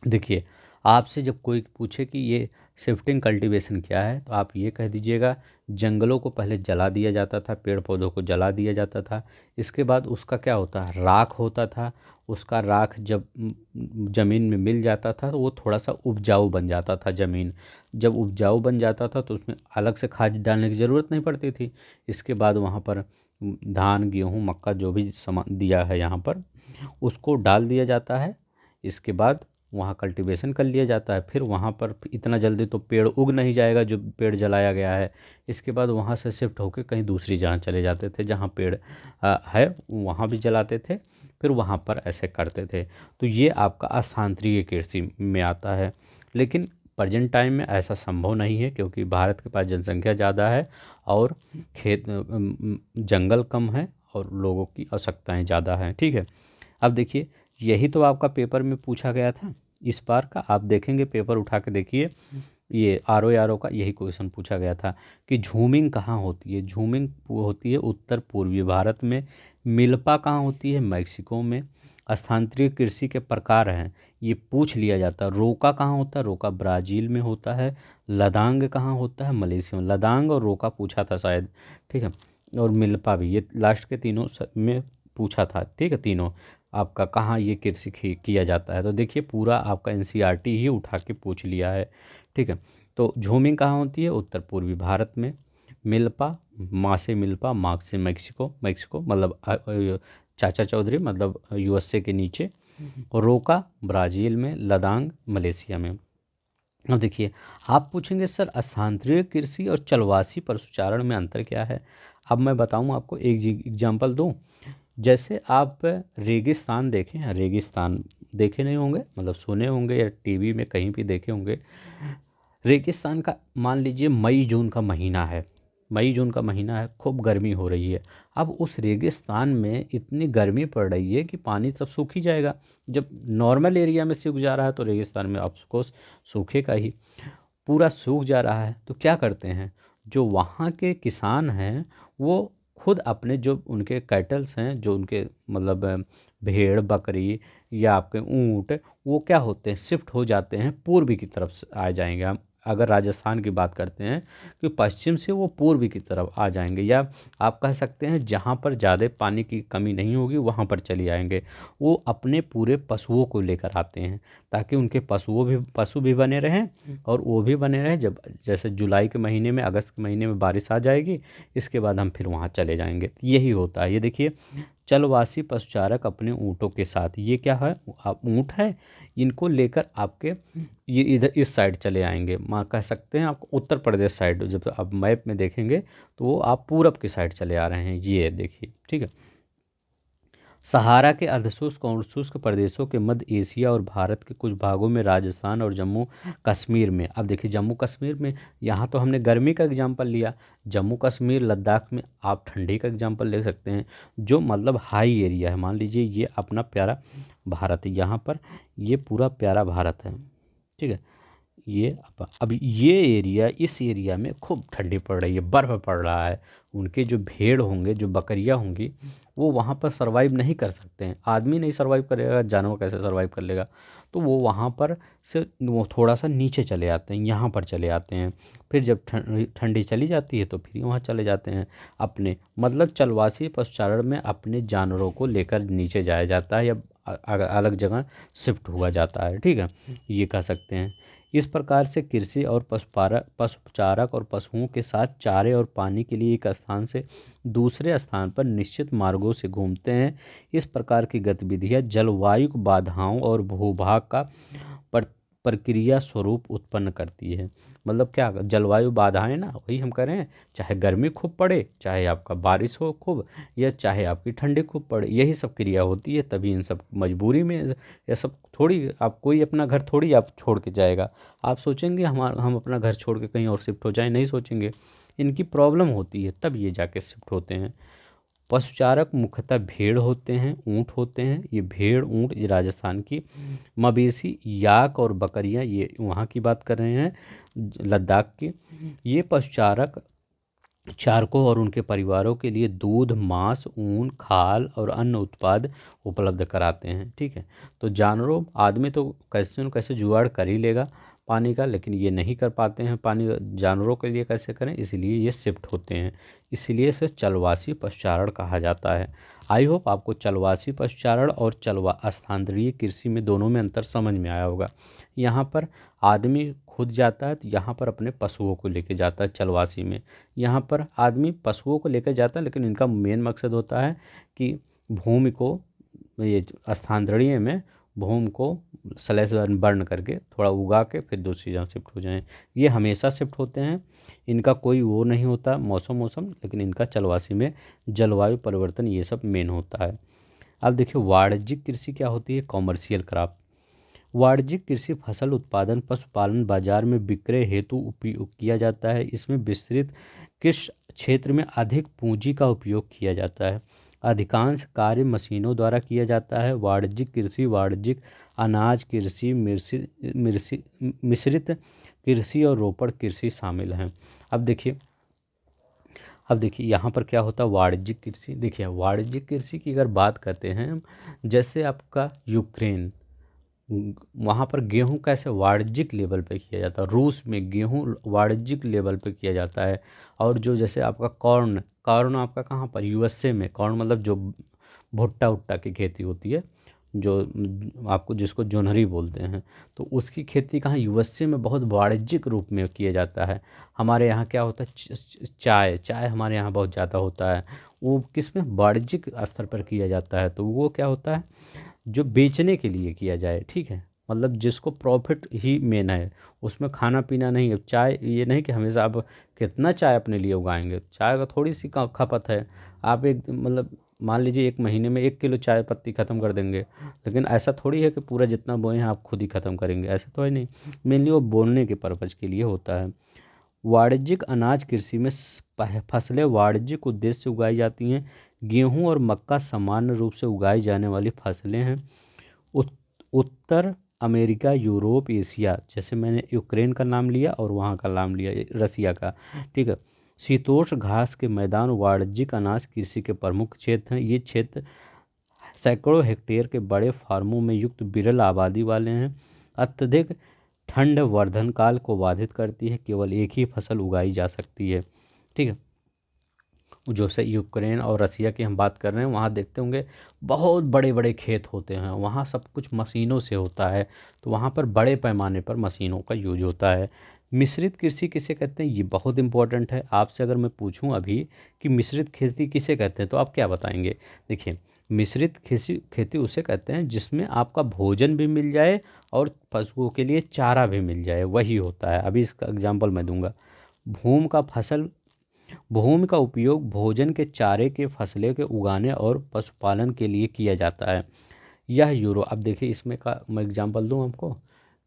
देखिए आपसे जब कोई पूछे कि ये शिफ्टिंग कल्टीवेशन क्या है, तो आप ये कह दीजिएगा जंगलों को पहले जला दिया जाता था, पेड़ पौधों को जला दिया जाता था। इसके बाद उसका क्या होता है, राख होता था। उसका राख जब ज़मीन में मिल जाता था तो वो थोड़ा सा उपजाऊ बन जाता था ज़मीन। जब उपजाऊ बन जाता था तो उसमें अलग से खाद डालने की ज़रूरत नहीं पड़ती थी। इसके बाद वहाँ पर धान गेहूँ मक्का जो भी सामान दिया है यहाँ पर, उसको डाल दिया जाता है। इसके बाद वहाँ कल्टीवेशन कर लिया जाता है। फिर वहाँ पर इतना जल्दी तो पेड़ उग नहीं जाएगा जो पेड़ जलाया गया है। इसके बाद वहाँ से शिफ्ट होकर कहीं दूसरी जगह चले जाते थे, जहाँ पेड़ है वहाँ भी जलाते थे, फिर वहाँ पर ऐसे करते थे। तो ये आपका स्थानांतरीय कृषि में आता है। लेकिन प्रेजेंट टाइम में ऐसा संभव नहीं है, क्योंकि भारत के पास जनसंख्या ज़्यादा है और जंगल कम है और लोगों की आवश्यकताएं ज़्यादा हैं। ठीक है, अब देखिए यही तो आपका पेपर में पूछा गया था। इस बार का आप देखेंगे, पेपर उठा के देखिए, ये आर ओ का यही क्वेश्चन पूछा गया था कि झूमिंग कहाँ होती है। झूमिंग होती है उत्तर पूर्वी भारत में। मिल्पा कहाँ होती है, मैक्सिको में। स्थानांतरित कृषि के प्रकार हैं, ये पूछ लिया जाता है। रोका कहाँ होता है, रोका ब्राज़ील में होता है। लदांग कहाँ होता है, मलेशिया में। लदांग और रोका पूछा था शायद, ठीक है, और मिल्पा भी, ये लास्ट के तीनों में पूछा था। ठीक है, तीनों आपका कहाँ ये कृषि किया जाता है। तो देखिए पूरा आपका एनसीईआरटी ही उठा के पूछ लिया है। ठीक है, तो झूमिंग कहाँ होती है, उत्तर पूर्वी भारत में। मिल्पा, माँ से मिल्पा, माँ से मैक्सिको, मैक्सिको मतलब चाचा चौधरी मतलब यूएसए के नीचे। और रोका ब्राज़ील में। लदांग मलेशिया में। अब देखिए आप पूछेंगे सर स्थानांतरित कृषि और चलवासी पशुचारण में अंतर क्या है। अब मैं बताऊं आपको, एक एग्जांपल दूं। जैसे आप रेगिस्तान देखें, रेगिस्तान देखे नहीं होंगे, मतलब सुने होंगे या टीवी में कहीं भी देखे होंगे। रेगिस्तान का मान लीजिए मई जून का महीना है, मई जून का महीना है, खूब गर्मी हो रही है। अब उस रेगिस्तान में इतनी गर्मी पड़ रही है कि पानी तब सूख ही जाएगा। जब नॉर्मल एरिया में सूख जा रहा है तो रेगिस्तान में ऑफकोर्स सूखेगा ही। पूरा सूख जा रहा है तो क्या करते हैं, जो वहाँ के किसान हैं वो खुद अपने जो उनके कैटल्स हैं, जो उनके मतलब भेड़ बकरी या आपके ऊँट, वो क्या होते हैं, शिफ्ट हो जाते हैं, पूर्वी की तरफ से आ जाएंगे। हम अगर राजस्थान की बात करते हैं कि पश्चिम से वो पूर्वी की तरफ आ जाएंगे, या आप कह सकते हैं जहाँ पर ज़्यादा पानी की कमी नहीं होगी वहाँ पर चले आएंगे। वो अपने पूरे पशुओं को लेकर आते हैं ताकि उनके पशु भी बने रहें और वो भी बने रहें। जब जैसे जुलाई के महीने में, अगस्त के महीने में बारिश आ जाएगी, इसके बाद हम फिर वहाँ चले जाएंगे। यही होता है। ये देखिए चलवासी पशुचारक अपने ऊँटों के साथ, ये क्या है, आप ऊँट है, इनको लेकर आपके ये इधर इस साइड चले आएंगे। माँ कह सकते हैं आपको उत्तर प्रदेश साइड, जब आप मैप में देखेंगे तो वो आप पूरब की साइड चले आ रहे हैं, ये देखिए। ठीक है, सहारा के अर्धशुष्क और शुष्क प्रदेशों के मध्य एशिया और भारत के कुछ भागों में, राजस्थान और जम्मू कश्मीर में। अब देखिए जम्मू कश्मीर में, यहाँ तो हमने गर्मी का एग्जांपल लिया। जम्मू कश्मीर लद्दाख में आप ठंडी का एग्जांपल ले सकते हैं, जो मतलब हाई एरिया है। मान लीजिए ये अपना प्यारा भारत है, यहाँ पर ये पूरा प्यारा भारत है। ठीक है, ये अब ये एरिया, इस एरिया में खूब ठंडी पड़ रही है, बर्फ़ पड़ रहा है। उनके जो भेड़ होंगे, जो बकरियां होंगी, वो वहाँ पर सर्वाइव नहीं कर सकते हैं। आदमी नहीं सर्वाइव करेगा, जानवर कैसे सर्वाइव कर लेगा। तो वो वहाँ पर से वो थोड़ा सा नीचे चले आते हैं, यहाँ पर चले आते हैं। फिर जब ठंडी चली जाती है तो फिर वहाँ चले जाते हैं अपने, मतलब चलवासी पशुचारण में अपने जानवरों को लेकर नीचे जाया जाता है या अलग जगह शिफ्ट हुआ जाता है। ठीक है, ये कह सकते हैं। इस प्रकार से कृषि और पशुचारक और पशुओं के साथ चारे और पानी के लिए एक स्थान से दूसरे स्थान पर निश्चित मार्गों से घूमते हैं। इस प्रकार की गतिविधियां जलवायु बाधाओं और भूभाग का पर प्रक्रिया स्वरूप उत्पन्न करती है। मतलब क्या, जलवायु बाधाएं ना, वही हम कह रहे हैं, चाहे गर्मी खूब पड़े, चाहे आपका बारिश हो खूब, या चाहे आपकी ठंडी खूब पड़े, यही सब क्रिया होती है। तभी इन सब मजबूरी में ये सब, थोड़ी आप कोई अपना घर थोड़ी आप छोड़ के जाएगा। आप सोचेंगे हम अपना घर छोड़ के कहीं और शिफ्ट हो जाएं, नहीं सोचेंगे। इनकी प्रॉब्लम होती है तब ये जाके शिफ्ट होते हैं। पशुचारक मुख्यतः भेड़ होते हैं, ऊँट होते हैं। ये भेड़ ऊँट ये राजस्थान की, मवेशी याक और बकरियां ये वहाँ की बात कर रहे हैं, लद्दाख की। ये पशुचारक चारकों और उनके परिवारों के लिए दूध, मांस, ऊन, खाल और अन्य उत्पाद उपलब्ध कराते हैं। ठीक है, तो जानवरों, आदमी तो कैसे न कैसे जुगाड़ कर ही लेगा पानी का, लेकिन ये नहीं कर पाते हैं। पानी जानवरों के लिए कैसे करें, इसीलिए ये शिफ्ट होते हैं, इसीलिए इसे चलवासी पशुचारण कहा जाता है। आई होप आपको चलवासी पशुचारण और चलवा स्थानांतरीय कृषि में दोनों में अंतर समझ में आया होगा। यहाँ पर आदमी खुद जाता है, तो यहाँ पर अपने पशुओं को लेके जाता है चलवासी में। यहाँ पर आदमी पशुओं को लेकर जाता है, लेकिन इनका मेन मकसद होता है कि भूमि को, ये स्थानांतरणीय में भूमि को स्लैश बर्न करके थोड़ा उगा के फिर दूसरी जगह शिफ्ट हो जाएं। ये हमेशा शिफ्ट होते हैं, इनका कोई वो नहीं होता मौसम, लेकिन इनका चलवासी में जलवायु परिवर्तन ये सब मेन होता है। अब देखिए वाणिज्यिक कृषि क्या होती है, कॉमर्शियल क्रॉप। वाणिज्यिक कृषि फसल उत्पादन पशुपालन बाजार में विक्रय हेतु उपयोग किया जाता है। इसमें विस्तृत कृषि क्षेत्र में अधिक पूंजी का उपयोग किया जाता है। अधिकांश कार्य मशीनों द्वारा किया जाता है। वाणिज्यिक कृषि, वाणिज्यिक अनाज कृषि, मिश्रित कृषि और रोपड़ कृषि शामिल हैं। अब देखिए यहाँ पर क्या होता है वाणिज्यिक कृषि। देखिए वाणिज्यिक कृषि की अगर बात करते हैं हम, जैसे आपका यूक्रेन, वहाँ पर गेहूं कैसे वाणिज्यिक लेवल पे किया जाता है, रूस में गेहूं वाणिज्यिक लेवल पे किया जाता है। और जो जैसे आपका कॉर्न, कॉर्न आपका कहाँ पर, यूएसए में। कॉर्न मतलब जो भुट्टा उट्टा की खेती होती है, जो आपको जिसको जोन्हरी बोलते हैं, तो उसकी खेती कहाँ, यूएसए में बहुत वाणिज्यिक रूप में किया जाता है। हमारे यहाँ क्या होता है, चाय, चाय हमारे यहाँ बहुत ज़्यादा होता है, वो किस में, वाणिज्यिक स्तर पर किया जाता है। तो वो क्या होता है, जो बेचने के लिए किया जाए। ठीक है, मतलब जिसको प्रॉफिट ही मेन है, उसमें खाना पीना नहीं है। चाय ये नहीं कि हमेशा आप कितना चाय अपने लिए उगाएंगे, चाय का थोड़ी सी खपत है। आप एक मतलब मान लीजिए 1 महीने में 1 किलो चाय पत्ती ख़त्म कर देंगे, लेकिन ऐसा थोड़ी है कि पूरा जितना बोए हैं आप खुद ही ख़त्म करेंगे, ऐसा तो है नहीं। मेनली वो बोलने के पर्पज़ के लिए होता है। वाणिज्यिक अनाज कृषि में फसलें वाणिज्यिक उद्देश्य से उगाई जाती हैं। गेहूं और मक्का सामान्य रूप से उगाई जाने वाली फसलें हैं। उत्तर अमेरिका, यूरोप, एशिया, जैसे मैंने यूक्रेन का नाम लिया और वहाँ का नाम लिया रसिया का। ठीक है, शीतोष्ण घास के मैदान वाणिज्यिक अनाज कृषि के प्रमुख क्षेत्र हैं। ये क्षेत्र सैकड़ों हेक्टेयर के बड़े फार्मों में युक्त विरल आबादी वाले हैं। अत्यधिक ठंड वर्धन काल को बाधित करती है, केवल एक ही फसल उगाई जा सकती है। ठीक है, जो से यूक्रेन और रसिया की हम बात कर रहे हैं, वहाँ देखते होंगे बहुत बड़े बड़े खेत होते हैं, वहाँ सब कुछ मशीनों से होता है, तो वहाँ पर बड़े पैमाने पर मशीनों का यूज होता है। मिश्रित कृषि किसे कहते हैं, ये बहुत इंपॉर्टेंट है। आपसे अगर मैं पूछूं अभी कि मिश्रित खेती किसे कहते हैं, तो आप क्या बताएंगे। देखिए मिश्रित खेती खेती उसे कहते हैं जिसमें आपका भोजन भी मिल जाए और पशुओं के लिए चारा भी मिल जाए, वही होता है। अभी इसका एग्जाम्पल मैं दूंगा। भूमि का फसल भूमि का उपयोग भोजन के चारे के फसलें के उगाने और पशुपालन के लिए किया जाता है। यह यूरो, अब देखिए इसमें का मैं एग्जांपल दूं आपको,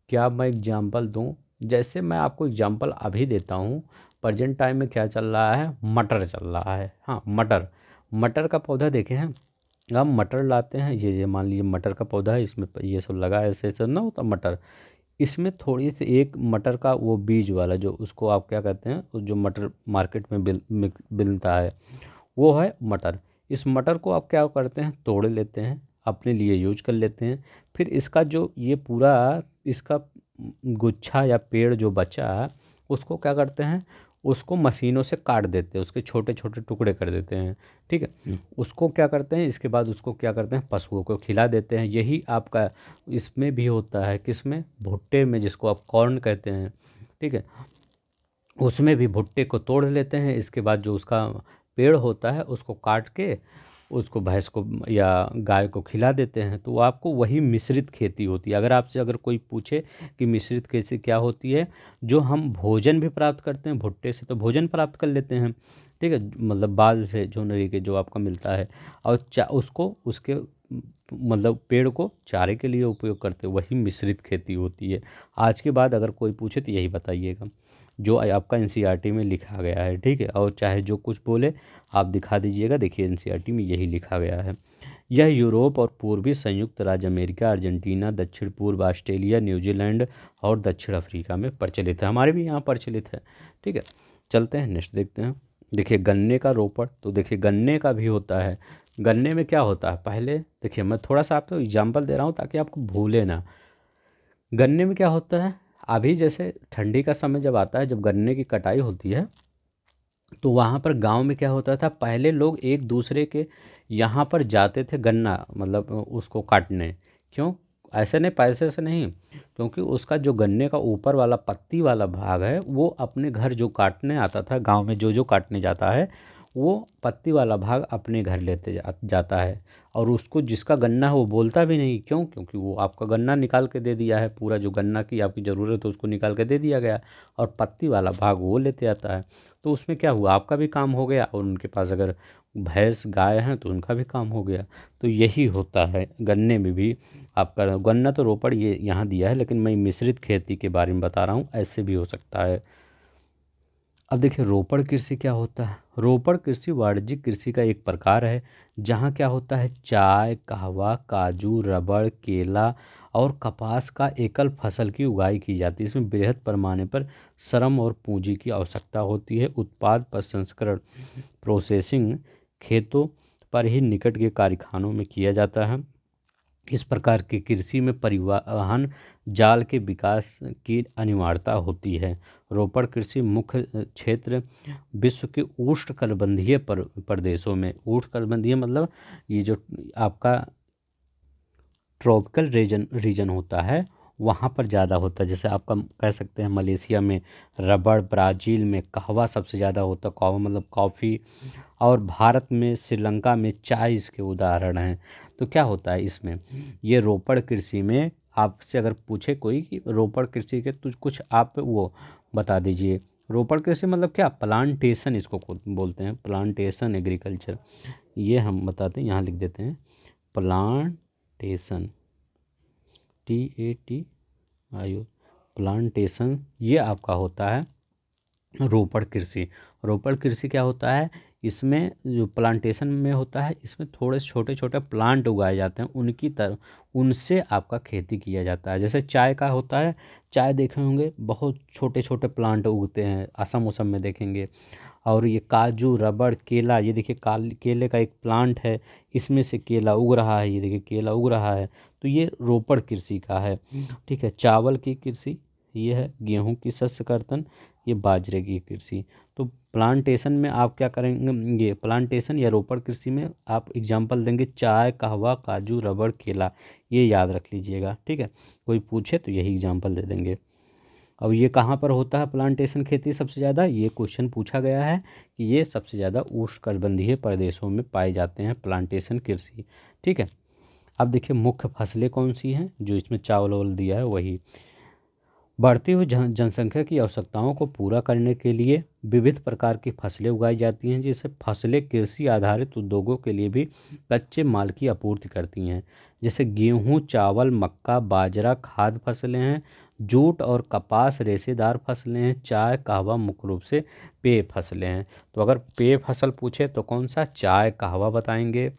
क्या मैं एग्जांपल दूं, जैसे मैं आपको एग्जांपल अभी देता हूं। प्रेजेंट टाइम में क्या चल रहा है, मटर चल रहा है। हाँ, मटर, मटर का पौधा देखे हैं, हम मटर लाते हैं, ये मान लीजिए मटर का पौधा है, इसमें ये सब लगा है, ऐसे ऐसे ना होता मटर। इसमें थोड़ी सी एक मटर का वो बीज वाला, जो उसको आप क्या कहते हैं, जो मटर मार्केट में मिलता है, वो है मटर। इस मटर को आप क्या करते हैं, तोड़ लेते हैं, अपने लिए यूज कर लेते हैं। फिर इसका जो ये पूरा इसका गुच्छा या पेड़ जो बचा है, उसको क्या करते हैं, उसको मशीनों से काट देते हैं, उसके छोटे छोटे टुकड़े कर देते हैं। ठीक है, उसको क्या करते हैं, इसके बाद उसको क्या करते हैं, पशुओं को खिला देते हैं। यही आपका इसमें भी होता है, किसमें, भुट्टे में, जिसको आप कॉर्न कहते हैं। ठीक है, उसमें भी भुट्टे को तोड़ लेते हैं, इसके बाद जो उसका पेड़ होता है उसको काट के उसको भैंस को या गाय को खिला देते हैं, तो आपको वही मिश्रित खेती होती है। अगर आपसे अगर कोई पूछे कि मिश्रित खेती क्या होती है, जो हम भोजन भी प्राप्त करते हैं भुट्टे से, तो भोजन प्राप्त कर लेते हैं। ठीक है, मतलब बाल से जोनरी के जो आपका मिलता है, और उसको उसके मतलब पेड़ को चारे के लिए उपयोग करते हैं, वही मिश्रित खेती होती है। आज के बाद अगर कोई पूछे तो यही बताइएगा जो आपका एनसीईआरटी में लिखा गया है। ठीक है, और चाहे जो कुछ बोले आप दिखा दीजिएगा, देखिए एनसीईआरटी में यही लिखा गया है। यह यूरोप और पूर्वी संयुक्त राज्य अमेरिका, अर्जेंटीना, दक्षिण पूर्व ऑस्ट्रेलिया, न्यूजीलैंड और दक्षिण अफ्रीका में प्रचलित है। हमारे भी यहाँ प्रचलित है। ठीक है, चलते हैं नेक्स्ट देखते हैं। देखिए गन्ने का रोपड़, तो देखिए गन्ने का भी होता है। गन्ने में क्या होता है, पहले देखिए मैं थोड़ा सा आपको एग्जांपल दे रहा हूँ ताकि आपको भूले ना। गन्ने में क्या होता है, अभी जैसे ठंडी का समय जब आता है, जब गन्ने की कटाई होती है, तो वहाँ पर गांव में क्या होता था, पहले लोग एक दूसरे के यहाँ पर जाते थे गन्ना मतलब उसको काटने। क्यों, ऐसे नहीं, पैसे से नहीं, क्योंकि उसका जो गन्ने का ऊपर वाला पत्ती वाला भाग है वो अपने घर जो काटने आता था, गांव में जो जो काटने जाता है वो पत्ती वाला भाग अपने घर लेते जाता है। और उसको जिसका गन्ना है वो बोलता भी नहीं, क्यों, क्योंकि वो आपका गन्ना निकाल के दे दिया है, पूरा जो गन्ना की आपकी ज़रूरत है उसको निकाल के दे दिया गया, और पत्ती वाला भाग वो लेते आता है। तो उसमें क्या हुआ, आपका भी काम हो गया, और उनके पास अगर भैंस गाय हैं तो उनका भी काम हो गया। तो यही होता है गन्ने में भी। आपका गन्ना तो रोपड़ ये यहाँ दिया है, लेकिन मैं मिश्रित खेती के बारे में बता रहा हूँ, ऐसे भी हो सकता है। अब देखिए रोपड़ कृषि क्या होता है। रोपड़ कृषि वाणिज्यिक कृषि का एक प्रकार है, जहाँ क्या होता है, चाय, कहवा, काजू, रबड़, केला और कपास का एकल फसल की उगाई की जाती है। इसमें बृहद पैमाने पर श्रम और पूंजी की आवश्यकता होती है। उत्पाद प्रसंस्करण, प्रोसेसिंग खेतों पर ही निकट के कारखानों में किया जाता है। इस प्रकार की कृषि में परिवहन जाल के विकास की अनिवार्यता होती है। रोपड़ कृषि मुख्य क्षेत्र विश्व के उष्णकटिबंधीय प्रदेशों में, उष्णकटिबंधीय मतलब ये जो आपका ट्रॉपिकल रीजन होता है वहाँ पर ज़्यादा होता है। जैसे आपका कह सकते हैं मलेशिया में रबड़, ब्राज़ील में कहवा सबसे ज़्यादा होता है, कहवा मतलब कॉफ़ी, और भारत में श्रीलंका में चाय इसके उदाहरण हैं। तो क्या होता है इसमें, ये रोपड़ कृषि में आपसे अगर पूछे कोई कि रोपड़ कृषि के तो कुछ आप वो बता दीजिए। रोपड़ कृषि मतलब क्या, प्लांटेशन इसको बोलते हैं, प्लांटेशन एग्रीकल्चर। ये हम बताते हैं, यहाँ लिख देते हैं प्लांटेशन, TATIO, प्लांटेशन ये आपका होता है रोपड़ कृषि। रोपड़ कृषि क्या होता है, इसमें जो प्लांटेशन में होता है, इसमें थोड़े छोटे छोटे प्लांट उगाए जाते हैं, उनकी तरह उनसे आपका खेती किया जाता है। जैसे चाय का होता है, चाय देखे होंगे बहुत छोटे छोटे प्लांट उगते हैं, असम उसम में देखेंगे। और ये काजू, रबड़, केला, ये देखिए केले का एक प्लांट है, इसमें से केला उग रहा है, ये देखिए केला उग रहा है। तो ये रोपड़ कृषि का है। ठीक है, चावल की कृषि ये है, गेहूं की शस्य कर्तन, ये बाजरे की कृषि। तो प्लांटेशन में आप क्या करेंगे, ये प्लांटेशन या रोपड़ कृषि में आप एग्जाम्पल देंगे चाय, कहवा, काजू, रबड़, केला, ये याद रख लीजिएगा। ठीक है, कोई पूछे तो यही एग्जाम्पल दे देंगे। अब ये कहाँ पर होता है प्लांटेशन खेती सबसे ज़्यादा, ये क्वेश्चन पूछा गया है कि ये सबसे ज़्यादा उष्णकटिबंधीय प्रदेशों में पाए जाते हैं प्लांटेशन कृषि। ठीक है, अब देखिए मुख्य फसलें कौन सी हैं, जो इसमें चावल वावल दिया है वही। बढ़ती हुई जनसंख्या की आवश्यकताओं को पूरा करने के लिए विविध प्रकार की फसलें उगाई जाती हैं, जैसे फसलें कृषि आधारित उद्योगों के लिए भी कच्चे माल की आपूर्ति करती हैं। जैसे गेहूं, चावल, मक्का, बाजरा खाद्य फसलें हैं। जूट और कपास रेशेदार फसलें हैं। चाय, कहवा मुख्य रूप से पेय फसलें हैं। तो अगर पेय फसल पूछे तो कौन सा, चाय, कहवा बताएंगे।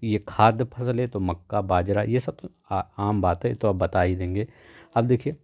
ये खाद्य फसलें तो मक्का, बाजरा, ये सब तो आम बात है, तो अब बता ही देंगे। अब देखिए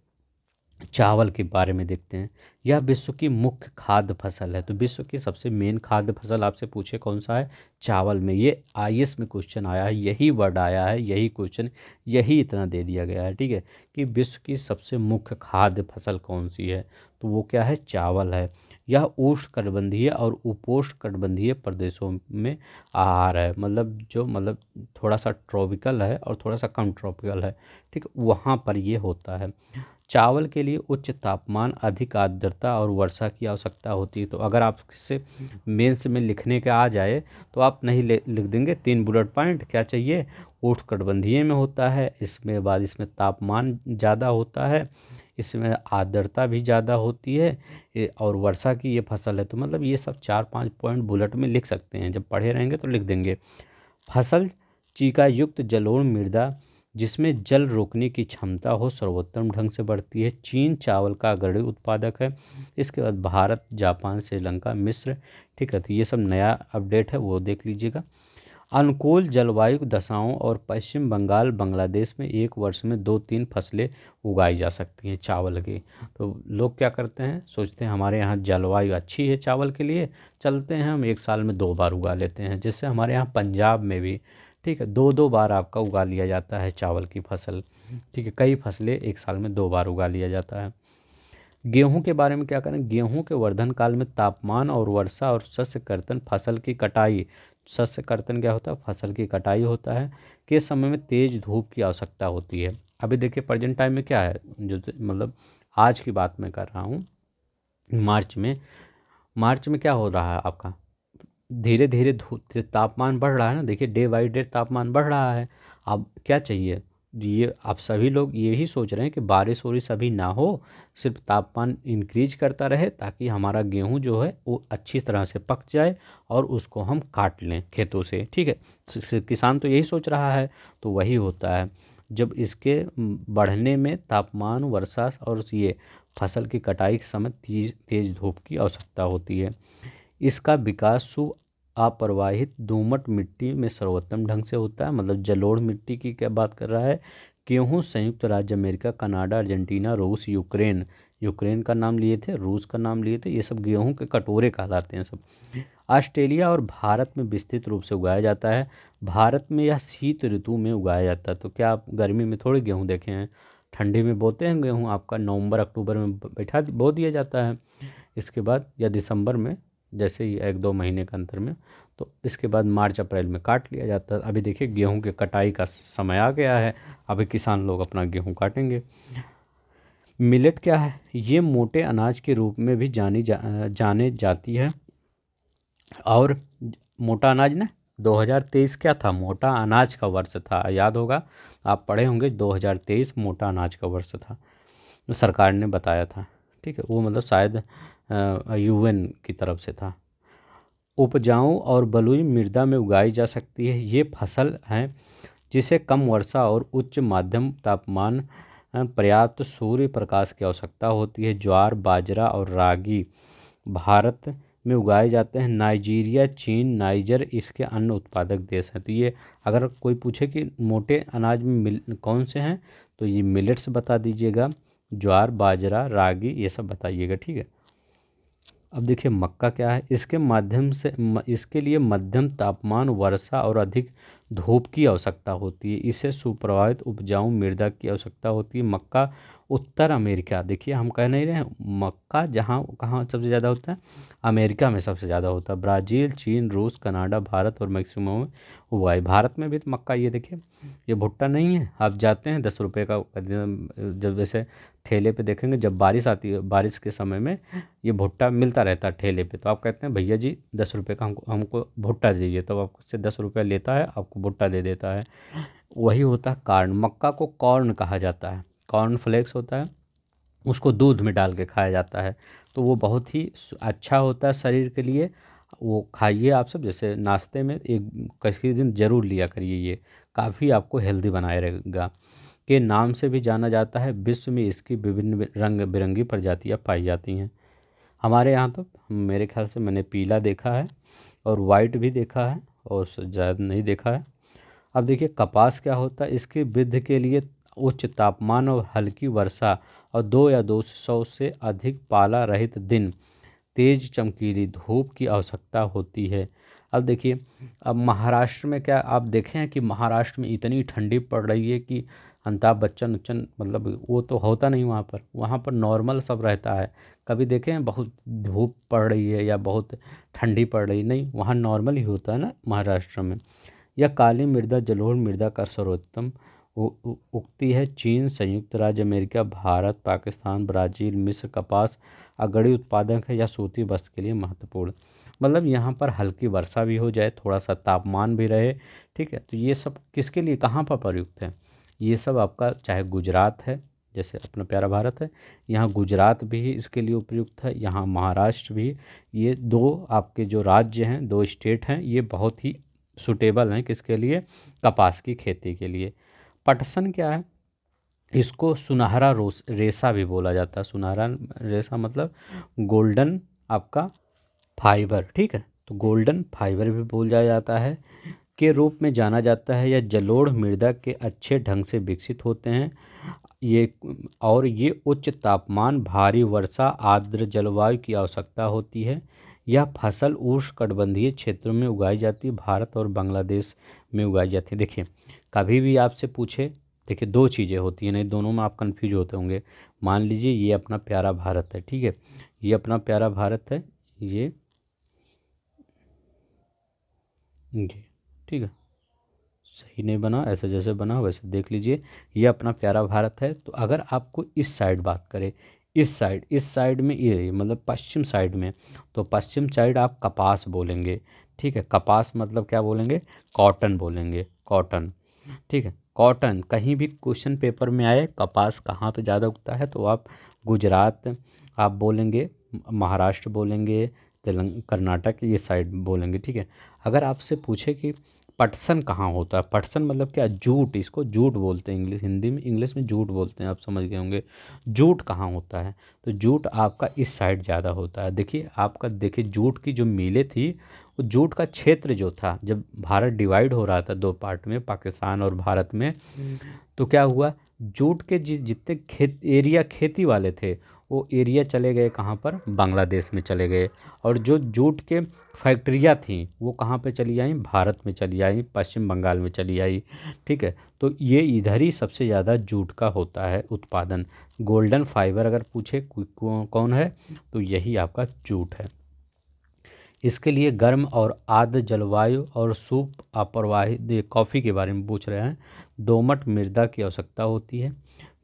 चावल के बारे में देखते हैं। यह विश्व की मुख्य खाद्य फसल है। तो विश्व की सबसे मेन खाद्य फसल आपसे पूछे कौन सा है, चावल में। ये IAS में क्वेश्चन आया है, यही वर्ड आया है, यही क्वेश्चन, यही इतना दे दिया गया है। ठीक है, कि विश्व की सबसे मुख्य खाद्य फसल कौन सी है, तो वो क्या है, चावल है। यह उष्णकटिबंधीय और उपोष्णकटिबंधीय प्रदेशों में आहार है, मतलब जो मतलब थोड़ा सा ट्रॉपिकल है और थोड़ा सा कम ट्रॉपिकल है। ठीक, वहाँ पर ये होता है। चावल के लिए उच्च तापमान, अधिक आर्द्रता और वर्षा की आवश्यकता होती है। तो अगर आपसे मेंस में लिखने का आ जाए तो आप नहीं लिख देंगे 3 बुलेट पॉइंट, क्या चाहिए, उष्णकटिबंधीय में होता है, इसमें बाद इसमें तापमान ज़्यादा होता है, इसमें आर्द्रता भी ज़्यादा होती है, और वर्षा की ये फसल है। तो मतलब ये सब 4-5 पॉइंट बुलेट में लिख सकते हैं, जब पढ़े रहेंगे तो लिख देंगे। फसल चीका युक्त जलोढ़ मृदा जिसमें जल रोकने की क्षमता हो सर्वोत्तम ढंग से बढ़ती है। चीन चावल का अग्रणी उत्पादक है। इसके बाद भारत, जापान, श्रीलंका, मिस्र। ठीक है, तो ये सब नया अपडेट है, वो देख लीजिएगा। अनुकूल जलवायु दशाओं और पश्चिम बंगाल बांग्लादेश में एक वर्ष में 2-3 फसलें उगाई जा सकती हैं चावल की। तो लोग क्या करते हैं, सोचते हैं हमारे यहाँ जलवायु अच्छी है चावल के लिए, चलते हैं हम एक साल में 2 बार उगा लेते हैं। जैसे हमारे यहाँ पंजाब में भी, ठीक है, 2-2 बार आपका उगा लिया जाता है चावल की फसल। ठीक है, कई फसलें एक साल में 2 बार उगा लिया जाता है। गेहूं के बारे में क्या करें, गेहूं के वर्धन काल में तापमान और वर्षा और शस्य कर्तन फसल की कटाई, शस्य कर्तन क्या होता है, फसल की कटाई होता है, के समय में तेज धूप की आवश्यकता होती है। अभी देखिए प्रेजेंट टाइम में क्या है, जो मतलब आज की बात मैं कर रहा हूँ, मार्च में क्या हो रहा है आपका, धीरे धीरे तापमान बढ़ रहा है ना, देखिए डे बाई डे तापमान बढ़ रहा है। अब क्या चाहिए, ये आप सभी लोग यही सोच रहे हैं कि बारिश वारिश अभी ना हो, सिर्फ तापमान इंक्रीज करता रहे, ताकि हमारा गेहूं जो है वो अच्छी तरह से पक जाए और उसको हम काट लें खेतों से। ठीक है, किसान तो यही सोच रहा है। तो वही होता है, जब इसके बढ़ने में तापमान, वर्षा और ये फसल की कटाई के समय तेज तेज धूप की आवश्यकता होती है। इसका विकास अप्रवाहित दोमट मिट्टी में सर्वोत्तम ढंग से होता है। मतलब जलोढ़ मिट्टी की क्या बात कर रहा है, गेहूँ संयुक्त राज्य अमेरिका, कनाडा, अर्जेंटीना, रूस, यूक्रेन, यूक्रेन का नाम लिए थे, रूस का नाम लिए थे, ये सब गेहूं के कटोरे कहलाते हैं सब। ऑस्ट्रेलिया और भारत में विस्तृत रूप से उगाया जाता है। भारत में यह शीत ऋतु में उगाया जाता है। तो क्या आप गर्मी में थोड़े गेहूं देखे हैं, ठंडी में बोते हैं गेहूं, आपका नवंबर अक्टूबर में बैठा बो दिया जाता है। इसके बाद या दिसंबर में, जैसे ही 1-2 महीने के अंतर में, तो इसके बाद मार्च अप्रैल में काट लिया जाता है। अभी देखिए गेहूं के कटाई का समय आ गया है, अभी किसान लोग अपना गेहूं काटेंगे। मिलेट क्या है, ये मोटे अनाज के रूप में भी जाने जाती है। और मोटा अनाज ना, 2023 क्या था, मोटा अनाज का वर्ष था, याद होगा, आप पढ़े होंगे 2023 मोटा अनाज का वर्ष था, सरकार ने बताया था। ठीक है, वो मतलब शायद यूएन की तरफ से था। उपजाऊ और बलुई मृदा में उगाई जा सकती है। ये फसल है जिसे कम वर्षा और उच्च माध्यम तापमान, पर्याप्त सूर्य प्रकाश की आवश्यकता होती है। ज्वार, बाजरा और रागी भारत में उगाए जाते हैं। नाइजीरिया, चीन, नाइजर इसके अन्य उत्पादक देश हैं। तो ये अगर कोई पूछे कि मोटे अनाज में कौन से हैं, तो ये मिलेट्स बता दीजिएगा, ज्वार, बाजरा, रागी, ये सब बताइएगा। ठीक है, अब देखिए मक्का क्या है, इसके लिए मध्यम तापमान, वर्षा और अधिक धूप की आवश्यकता होती है। इसे सुप्रभावित उपजाऊ मृदा की आवश्यकता होती है। मक्का उत्तर अमेरिका, देखिए हम कह नहीं रहे हैं, मक्का जहाँ कहाँ सबसे ज़्यादा होता है, अमेरिका में सबसे ज़्यादा होता है। ब्राज़ील, चीन, रूस, कनाडा, भारत और मैक्सिमो में हुआ है। भारत में भी तो मक्का, ये देखिए ये भुट्टा नहीं है, आप जाते हैं 10 रुपये का, जब जैसे ठेले पे देखेंगे, जब बारिश आती है, बारिश के समय में ये भुट्टा मिलता रहता है ठेले पे, तो आप कहते हैं भैया जी 10 रुपये का हमको भुट्टा दीजिए, तो आपसे 10 रुपये लेता है, आपको भुट्टा दे देता है। वही होता है कॉर्न, मक्का को कॉर्न कहा जाता है, कॉर्न फ्लेक्स होता है, उसको दूध में डाल के खाया जाता है। तो वो बहुत ही अच्छा होता है शरीर के लिए, वो खाइए आप सब, जैसे नाश्ते में एक किसी दिन ज़रूर लिया करिए, ये काफ़ी आपको हेल्दी बनाए रहेगा। के नाम से भी जाना जाता है, विश्व में इसकी विभिन्न रंग बिरंगी प्रजातियाँ पाई जाती हैं। हमारे यहाँ तो मेरे ख्याल से मैंने पीला देखा है और वाइट भी देखा है, और ज़्यादा नहीं देखा है। अब देखिए कपास क्या होता है, इसकी वृद्धि के लिए उच्च तापमान और हल्की वर्षा और 200 से अधिक पाला रहित दिन, तेज चमकीली धूप की आवश्यकता होती है। अब देखिए, अब महाराष्ट्र में क्या आप देखे हैं कि महाराष्ट्र में इतनी ठंडी पड़ रही है कि अमिताभ बच्चन उच्चन, मतलब वो तो होता नहीं वहाँ पर नॉर्मल सब रहता है। कभी देखे हैं बहुत धूप पड़ रही है या बहुत ठंडी पड़ रही, नहीं, वहाँ नॉर्मल ही होता है ना महाराष्ट्र में। यह काली मृदा जलोढ़ मृदा का सर्वोत्तम उगती है। चीन, संयुक्त राज्य अमेरिका, भारत, पाकिस्तान, ब्राज़ील, मिस्र कपास अग्रणी उत्पादक है या सूती वस्त्र के लिए महत्वपूर्ण। मतलब यहाँ पर हल्की वर्षा भी हो जाए, थोड़ा सा तापमान भी रहे। ठीक है, तो ये सब किसके लिए, कहाँ पर प्रयुक्त है, ये सब आपका चाहे गुजरात है, जैसे अपना प्यारा भारत है, यहाँ गुजरात भी इसके लिए उपयुक्त है, यहाँ महाराष्ट्र भी। ये दो आपके जो राज्य हैं, 2 स्टेट हैं, ये बहुत ही सूटेबल हैं किसके लिए, कपास की खेती के लिए। पटसन क्या है, इसको सुनहरा रेशा भी बोला जाता है। सुनहरा रेशा मतलब गोल्डन आपका फाइबर। ठीक है, तो गोल्डन फाइबर भी बोला जाता है। के रूप में जाना जाता है। यह जलोढ़ मृदा के अच्छे ढंग से विकसित होते हैं। ये और ये उच्च तापमान, भारी वर्षा, आर्द्र जलवायु की आवश्यकता होती है। यह फसल उष्णकटिबंधीय क्षेत्रों में उगाई जाती है, भारत और बांग्लादेश में उगाई जाती है। देखिए कभी भी आपसे पूछे, देखिए दो चीज़ें होती हैं, नहीं दोनों में आप कंफ्यूज होते होंगे। मान लीजिए ये अपना प्यारा भारत है, ठीक है, ये अपना प्यारा भारत है, ये ठीक है, सही नहीं बना, ऐसे जैसे बना वैसे देख लीजिए। ये अपना प्यारा भारत है। तो अगर आपको इस साइड बात करें, इस साइड में ये मतलब पश्चिम साइड में, तो पश्चिम साइड आप कपास बोलेंगे, ठीक है। कपास मतलब क्या बोलेंगे, कॉटन बोलेंगे, कॉटन, ठीक है। कॉटन कहीं भी क्वेश्चन पेपर में आए कपास कहाँ पे ज़्यादा उगता है, तो आप गुजरात आप बोलेंगे, महाराष्ट्र बोलेंगे, कर्नाटक ये साइड बोलेंगे, ठीक है। अगर आपसे पूछे कि पटसन कहाँ होता है, पटसन मतलब क्या, जूट, इसको जूट बोलते हैं, इंग्लिश हिंदी में, इंग्लिश में जूट बोलते हैं, आप समझ गए होंगे। जूट कहाँ होता है, तो जूट आपका इस साइड ज़्यादा होता है। देखिए आपका, देखिए जूट की जो मिलें थी, वो जूट का क्षेत्र जो था, जब भारत डिवाइड हो रहा था दो पार्ट में, पाकिस्तान और भारत में, तो क्या हुआ, जूट के जितने खेत एरिया खेती वाले थे, वो एरिया चले गए कहाँ पर, बांग्लादेश में चले गए। और जो जूट के फैक्ट्रियाँ थीं वो कहाँ पे चली आई, भारत में चली आई, पश्चिम बंगाल में चली आई, ठीक है। तो ये इधर ही सबसे ज़्यादा जूट का होता है उत्पादन। गोल्डन फाइबर अगर पूछे कौन है, तो यही आपका जूट है। इसके लिए गर्म और आर्द्र जलवायु और सूप अप्रवाहित, कॉफ़ी के बारे में पूछ रहे हैं, दोमट मृदा की आवश्यकता होती है।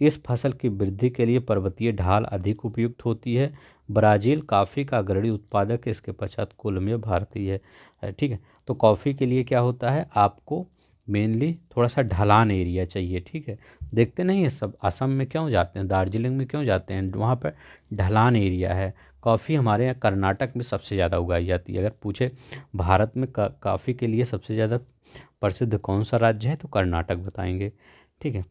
इस फसल की वृद्धि के लिए पर्वतीय ढाल अधिक उपयुक्त होती है। ब्राज़ील कॉफ़ी का अग्रणी उत्पादक है, इसके पश्चात कोलंबिया भारतीय है, ठीक है। तो कॉफ़ी के लिए क्या होता है, आपको मेनली थोड़ा सा ढलान एरिया चाहिए, ठीक है। देखते नहीं है सब, असम में क्यों जाते हैं, दार्जिलिंग में क्यों जाते हैं, वहाँ पर ढलान एरिया है। कॉफ़ी हमारे यहाँ कर्नाटक में सबसे ज़्यादा उगाई जाती है। अगर पूछे भारत में कॉफ़ी के लिए सबसे ज़्यादा प्रसिद्ध कौन सा राज्य है, तो कर्नाटक बताएंगे, ठीक है।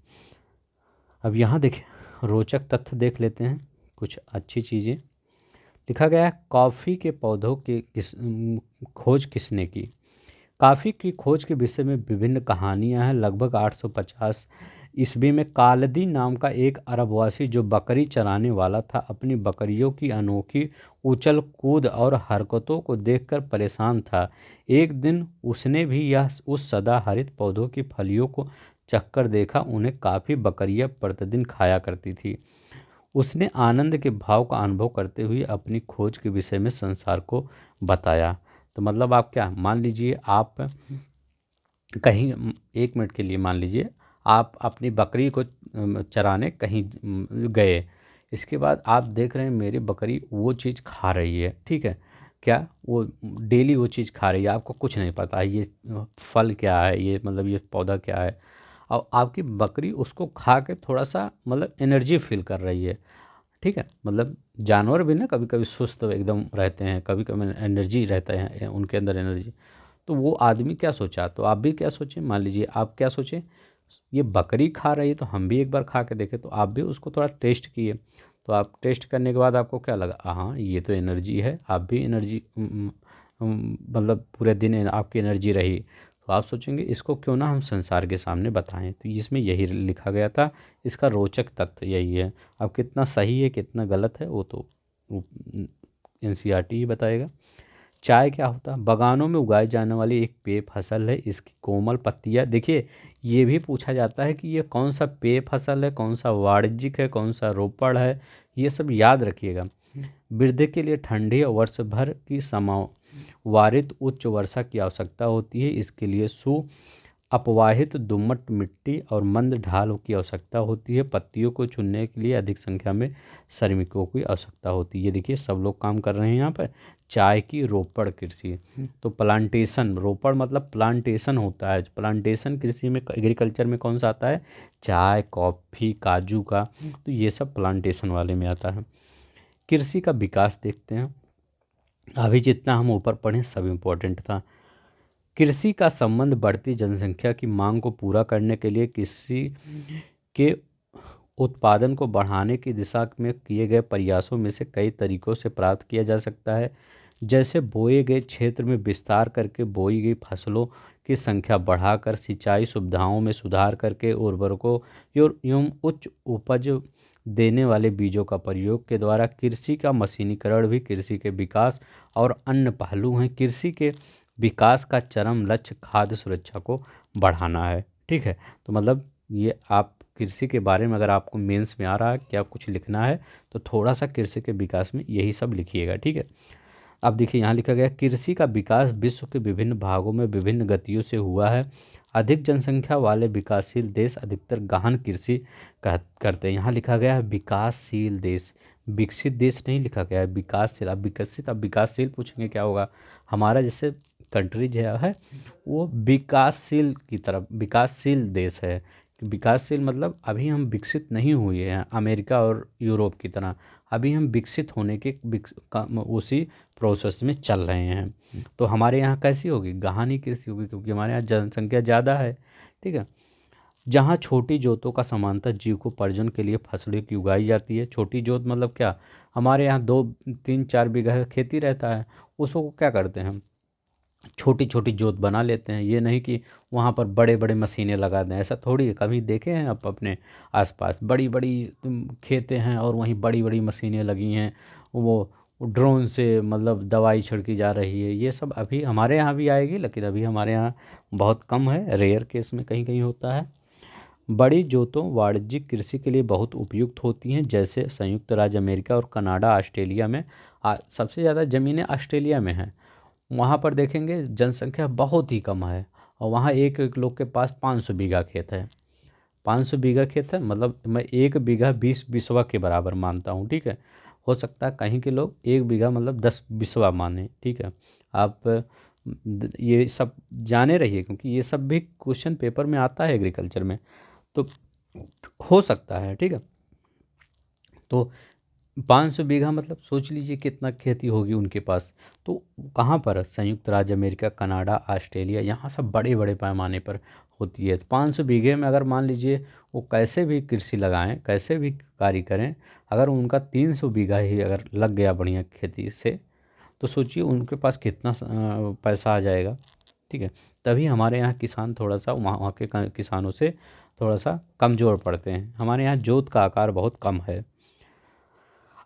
अब यहाँ देखें रोचक तथ्य देख लेते हैं, कुछ अच्छी चीज़ें लिखा गया है। कॉफ़ी के पौधों की खोज किसने की। कॉफ़ी की खोज के विषय में विभिन्न कहानियां हैं। लगभग 850 ईस्वी में कालदी नाम का एक अरबवासी, जो बकरी चराने वाला था, अपनी बकरियों की अनोखी उछल कूद और हरकतों को देखकर परेशान था। एक दिन उसने भी यह उस सदाहरित पौधों की फलियों को चखकर देखा। उन्हें काफ़ी बकरियां प्रतिदिन खाया करती थी। उसने आनंद के भाव का अनुभव करते हुए अपनी खोज के विषय में संसार को बताया। तो मतलब आप क्या मान लीजिए, आप कहीं 1 मिनट के लिए मान लीजिए आप अपनी बकरी को चराने कहीं गए। इसके बाद आप देख रहे हैं मेरी बकरी वो चीज़ खा रही है, ठीक है, क्या वो डेली वो चीज़ खा रही है, आपको कुछ नहीं पता है ये फल क्या है, ये मतलब ये पौधा क्या है, और आपकी बकरी उसको खा के थोड़ा सा मतलब एनर्जी फील कर रही है, ठीक है। मतलब जानवर भी ना कभी कभी सुस्त एकदम रहते हैं, कभी कभी एनर्जी रहता है उनके अंदर एनर्जी। तो वो आदमी क्या सोचा, तो आप भी क्या सोचें, मान लीजिए आप क्या सोचें, ये बकरी खा रही है तो हम भी एक बार खा के देखें। तो आप भी उसको थोड़ा टेस्ट किए, तो आप टेस्ट करने के बाद आपको क्या लगा, हाँ ये तो एनर्जी है, आप भी एनर्जी मतलब पूरे दिन आपकी एनर्जी रही। तो आप सोचेंगे इसको क्यों ना हम संसार के सामने बताएं। तो इसमें यही लिखा गया था, इसका रोचक तथ्य यही है। अब कितना सही है कितना गलत है वो तो एनसीईआरटी ही बताएगा। चाय क्या होता है, बगानों में उगाई जाने वाली एक पेय फसल है। इसकी कोमल पत्तियां, देखिए ये भी पूछा जाता है कि ये कौन सा पेय फसल है, कौन सा वाणिज्यिक है, कौन सा रोपड़ है, ये सब याद रखिएगा। वृद्धि के लिए ठंडी और वर्ष भर की वारित उच्च वर्षा की आवश्यकता होती है। इसके लिए अपवाहित दोमट मिट्टी और मंद ढाल की आवश्यकता होती है। पत्तियों को चुनने के लिए अधिक संख्या में श्रमिकों की आवश्यकता होती है। ये देखिए सब लोग काम कर रहे हैं यहाँ पर। चाय की रोपड़ कृषि, तो प्लांटेशन, रोपड़ मतलब प्लांटेशन होता है। प्लांटेशन कृषि में एग्रीकल्चर में कौन सा आता है, चाय, कॉफ़ी, काजू का, तो ये सब प्लांटेशन वाले में आता है। कृषि का विकास देखते हैं, अभी जितना हम ऊपर पढ़ें सब इम्पोर्टेंट था। कृषि का संबंध बढ़ती जनसंख्या की मांग को पूरा करने के लिए कृषि के उत्पादन को बढ़ाने की दिशा में किए गए प्रयासों में से कई तरीकों से प्राप्त किया जा सकता है। जैसे बोए गए क्षेत्र में विस्तार करके बोई गई फसलों की संख्या बढ़ाकर सिंचाई सुविधाओं में सुधार करके उर्वरकों एवं उच्च उपज देने वाले बीजों का प्रयोग के द्वारा कृषि का मशीनीकरण भी कृषि के विकास और अन्य पहलू हैं। कृषि के विकास का चरम लक्ष्य खाद्य सुरक्षा को बढ़ाना है। ठीक है, तो मतलब ये आप कृषि के बारे में अगर आपको मेंस में आ रहा है क्या कुछ लिखना है तो थोड़ा सा कृषि के विकास में यही सब लिखिएगा। ठीक है, अब देखिए यहाँ लिखा गया कृषि का विकास विश्व के विभिन्न भागों में विभिन्न गतियों से हुआ है। अधिक जनसंख्या वाले विकासशील देश अधिकतर गहन कृषि करते हैं। यहाँ लिखा गया है विकासशील देश, विकसित देश नहीं लिखा गया है, विकासशील। अब विकसित, अब विकासशील पूछेंगे क्या होगा। हमारा जैसे कंट्री जो है वो विकासशील की तरफ, विकासशील देश है। विकासशील मतलब अभी हम विकसित नहीं हुए हैं अमेरिका और यूरोप की तरह, अभी हम विकसित होने के उसी प्रोसेस में चल रहे हैं। तो हमारे यहाँ कैसी होगी, गहन कृषि होगी, क्योंकि हमारे यहाँ जनसंख्या ज़्यादा है। ठीक है, जहाँ छोटी जोतों का समांतर जीविकोपार्जन के लिए फसलों की उगाई जाती है। छोटी जोत मतलब क्या, हमारे यहाँ 2-3-4 बीघा खेती रहता है, उसको क्या करते हैं हम, छोटी छोटी जोत बना लेते हैं। ये नहीं कि वहाँ पर बड़े बड़े मशीनें लगा दें, ऐसा थोड़ी है। कभी देखे हैं आप अपने आसपास बड़ी बड़ी खेतें हैं और वहीं बड़ी बड़ी मशीनें लगी हैं, वो ड्रोन से मतलब दवाई छिड़की जा रही है। ये सब अभी हमारे यहाँ भी आएगी, लेकिन अभी हमारे यहाँ बहुत कम है, रेयर केस में कहीं कहीं होता है। बड़ी जोतों वाणिज्यिक कृषि के लिए बहुत उपयुक्त होती हैं, जैसे संयुक्त राज्य अमेरिका और कनाडा, ऑस्ट्रेलिया में। सबसे ज़्यादा ज़मीनें ऑस्ट्रेलिया में हैं। वहाँ पर देखेंगे जनसंख्या बहुत ही कम है और वहाँ एक एक लोग के पास 500 बीघा खेत है। 500 बीघा खेत है मतलब मैं एक बीघा 20 बिसवा के बराबर मानता हूँ। ठीक है, हो सकता है कहीं के लोग एक बीघा मतलब 10 बिसवा माने। ठीक है, आप ये सब जाने रहिए, क्योंकि ये सब भी क्वेश्चन पेपर में आता है एग्रीकल्चर में, तो हो सकता है। ठीक है, तो 500 बीघा मतलब सोच लीजिए कितना खेती होगी उनके पास। तो कहाँ पर, संयुक्त राज्य अमेरिका, कनाडा, ऑस्ट्रेलिया, यहाँ सब बड़े बड़े पैमाने पर होती है। तो 500 बीघे में अगर मान लीजिए वो कैसे भी कृषि लगाएं, कैसे भी कार्य करें, अगर उनका 300 बीघा ही अगर लग गया बढ़िया खेती से, तो सोचिए उनके पास कितना पैसा आ जाएगा। ठीक है, तभी हमारे यहाँ किसान थोड़ा सा वहाँ के किसानों से थोड़ा सा कमज़ोर पड़ते हैं। हमारे यहाँ जोत का आकार बहुत कम है।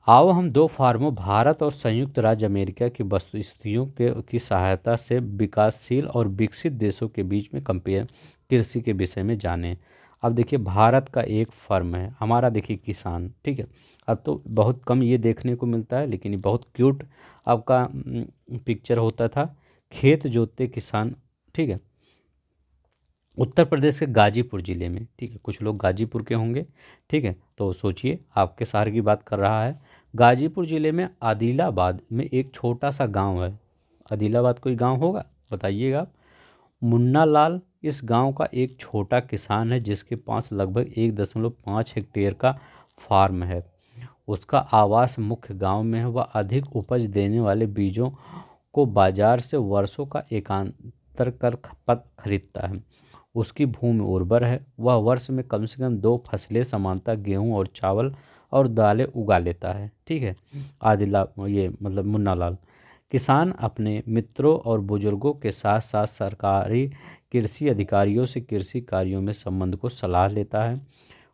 आओ हम दो फार्मों भारत और संयुक्त राज्य अमेरिका की वस्तुस्थितियों के की सहायता से विकासशील और विकसित देशों के बीच में कंपेयर कृषि के विषय में जानें। अब देखिए भारत का एक फर्म है, हमारा देखिए किसान। ठीक है, अब तो बहुत कम ये देखने को मिलता है, लेकिन ये बहुत क्यूट आपका पिक्चर होता था, खेत जोतते किसान। ठीक है, उत्तर प्रदेश के गाजीपुर ज़िले में। ठीक है, कुछ लोग गाजीपुर के होंगे। ठीक है, तो सोचिए आपके शहर की बात कर रहा है। गाजीपुर ज़िले में आदिलाबाद में एक छोटा सा गांव है। आदिलाबाद कोई गांव होगा, बताइएगा आप। मुन्ना लाल इस गांव का एक छोटा किसान है, जिसके पास लगभग 1.5 हेक्टेयर का फार्म है। उसका आवास मुख्य गांव में है। वह अधिक उपज देने वाले बीजों को बाजार से वर्षों का एकांतर कर खपत खरीदता है। उसकी भूमि उर्वर है, वह वर्ष में कम से कम 2 फसलें समानता गेहूं और चावल और दालें उगा लेता है। ठीक है, आदिला ये मतलब मुन्ना लाल किसान अपने मित्रों और बुजुर्गों के साथ साथ सरकारी कृषि अधिकारियों से कृषि कार्यों में संबंध को सलाह लेता है।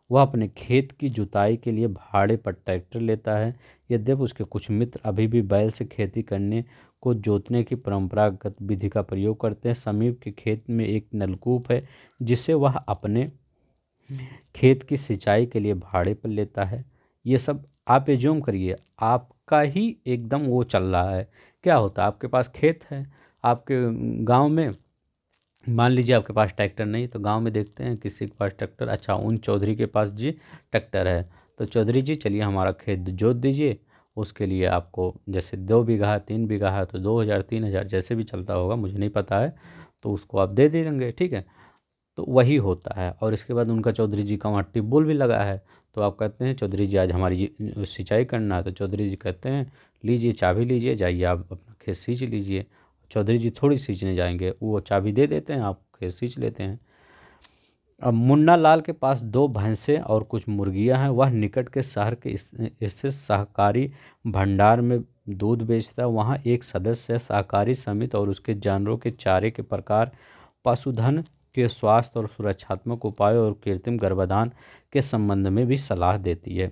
वह अपने खेत की जुताई के लिए भाड़े पर ट्रैक्टर लेता है। यद्यपि उसके कुछ मित्र अभी भी बैल से खेती करने को जोतने की परंपरागत विधि का प्रयोग करते हैं। समीप के खेत में एक नलकूप है, जिसे वह अपने खेत की सिंचाई के लिए भाड़े पर लेता है। ये सब आप एज्यूम करिए आपका ही एकदम वो चल रहा है। क्या होता है, आपके पास खेत है, आपके गांव में मान लीजिए आपके पास ट्रैक्टर नहीं, तो गांव में देखते हैं किसी के पास ट्रैक्टर, अच्छा उन चौधरी के पास जी ट्रैक्टर है, तो चौधरी जी चलिए हमारा खेत जोत दीजिए। उसके लिए आपको जैसे 2 बीघा है, 3 बीघा है, तो 2,000 3,000 जैसे भी चलता होगा, मुझे नहीं पता है, तो उसको आप दे देंगे। ठीक है, तो वही होता है। और इसके बाद उनका चौधरी जी का वहाँ ट्यूबवेल भी लगा है, तो आप कहते हैं चौधरी जी आज हमारी सिंचाई करना है, तो चौधरी जी कहते हैं लीजिए चाबी लीजिए, जाइए आप अपना खेत सींच लीजिए। चौधरी जी थोड़ी सींचने जाएंगे, वो चाबी दे देते हैं, आप खेत सींच लेते हैं। अब मुन्ना लाल के पास 2 भैंसें और कुछ मुर्गियां हैं। वह निकट के शहर के स्थित सहकारी भंडार में दूध बेचता है। वहाँ एक सदस्य है। सहकारी समिति और उसके जानवरों के चारे के प्रकार पशुधन के स्वास्थ्य और सुरक्षात्मक उपायों और कृत्रिम गर्भाधान के संबंध में भी सलाह देती है।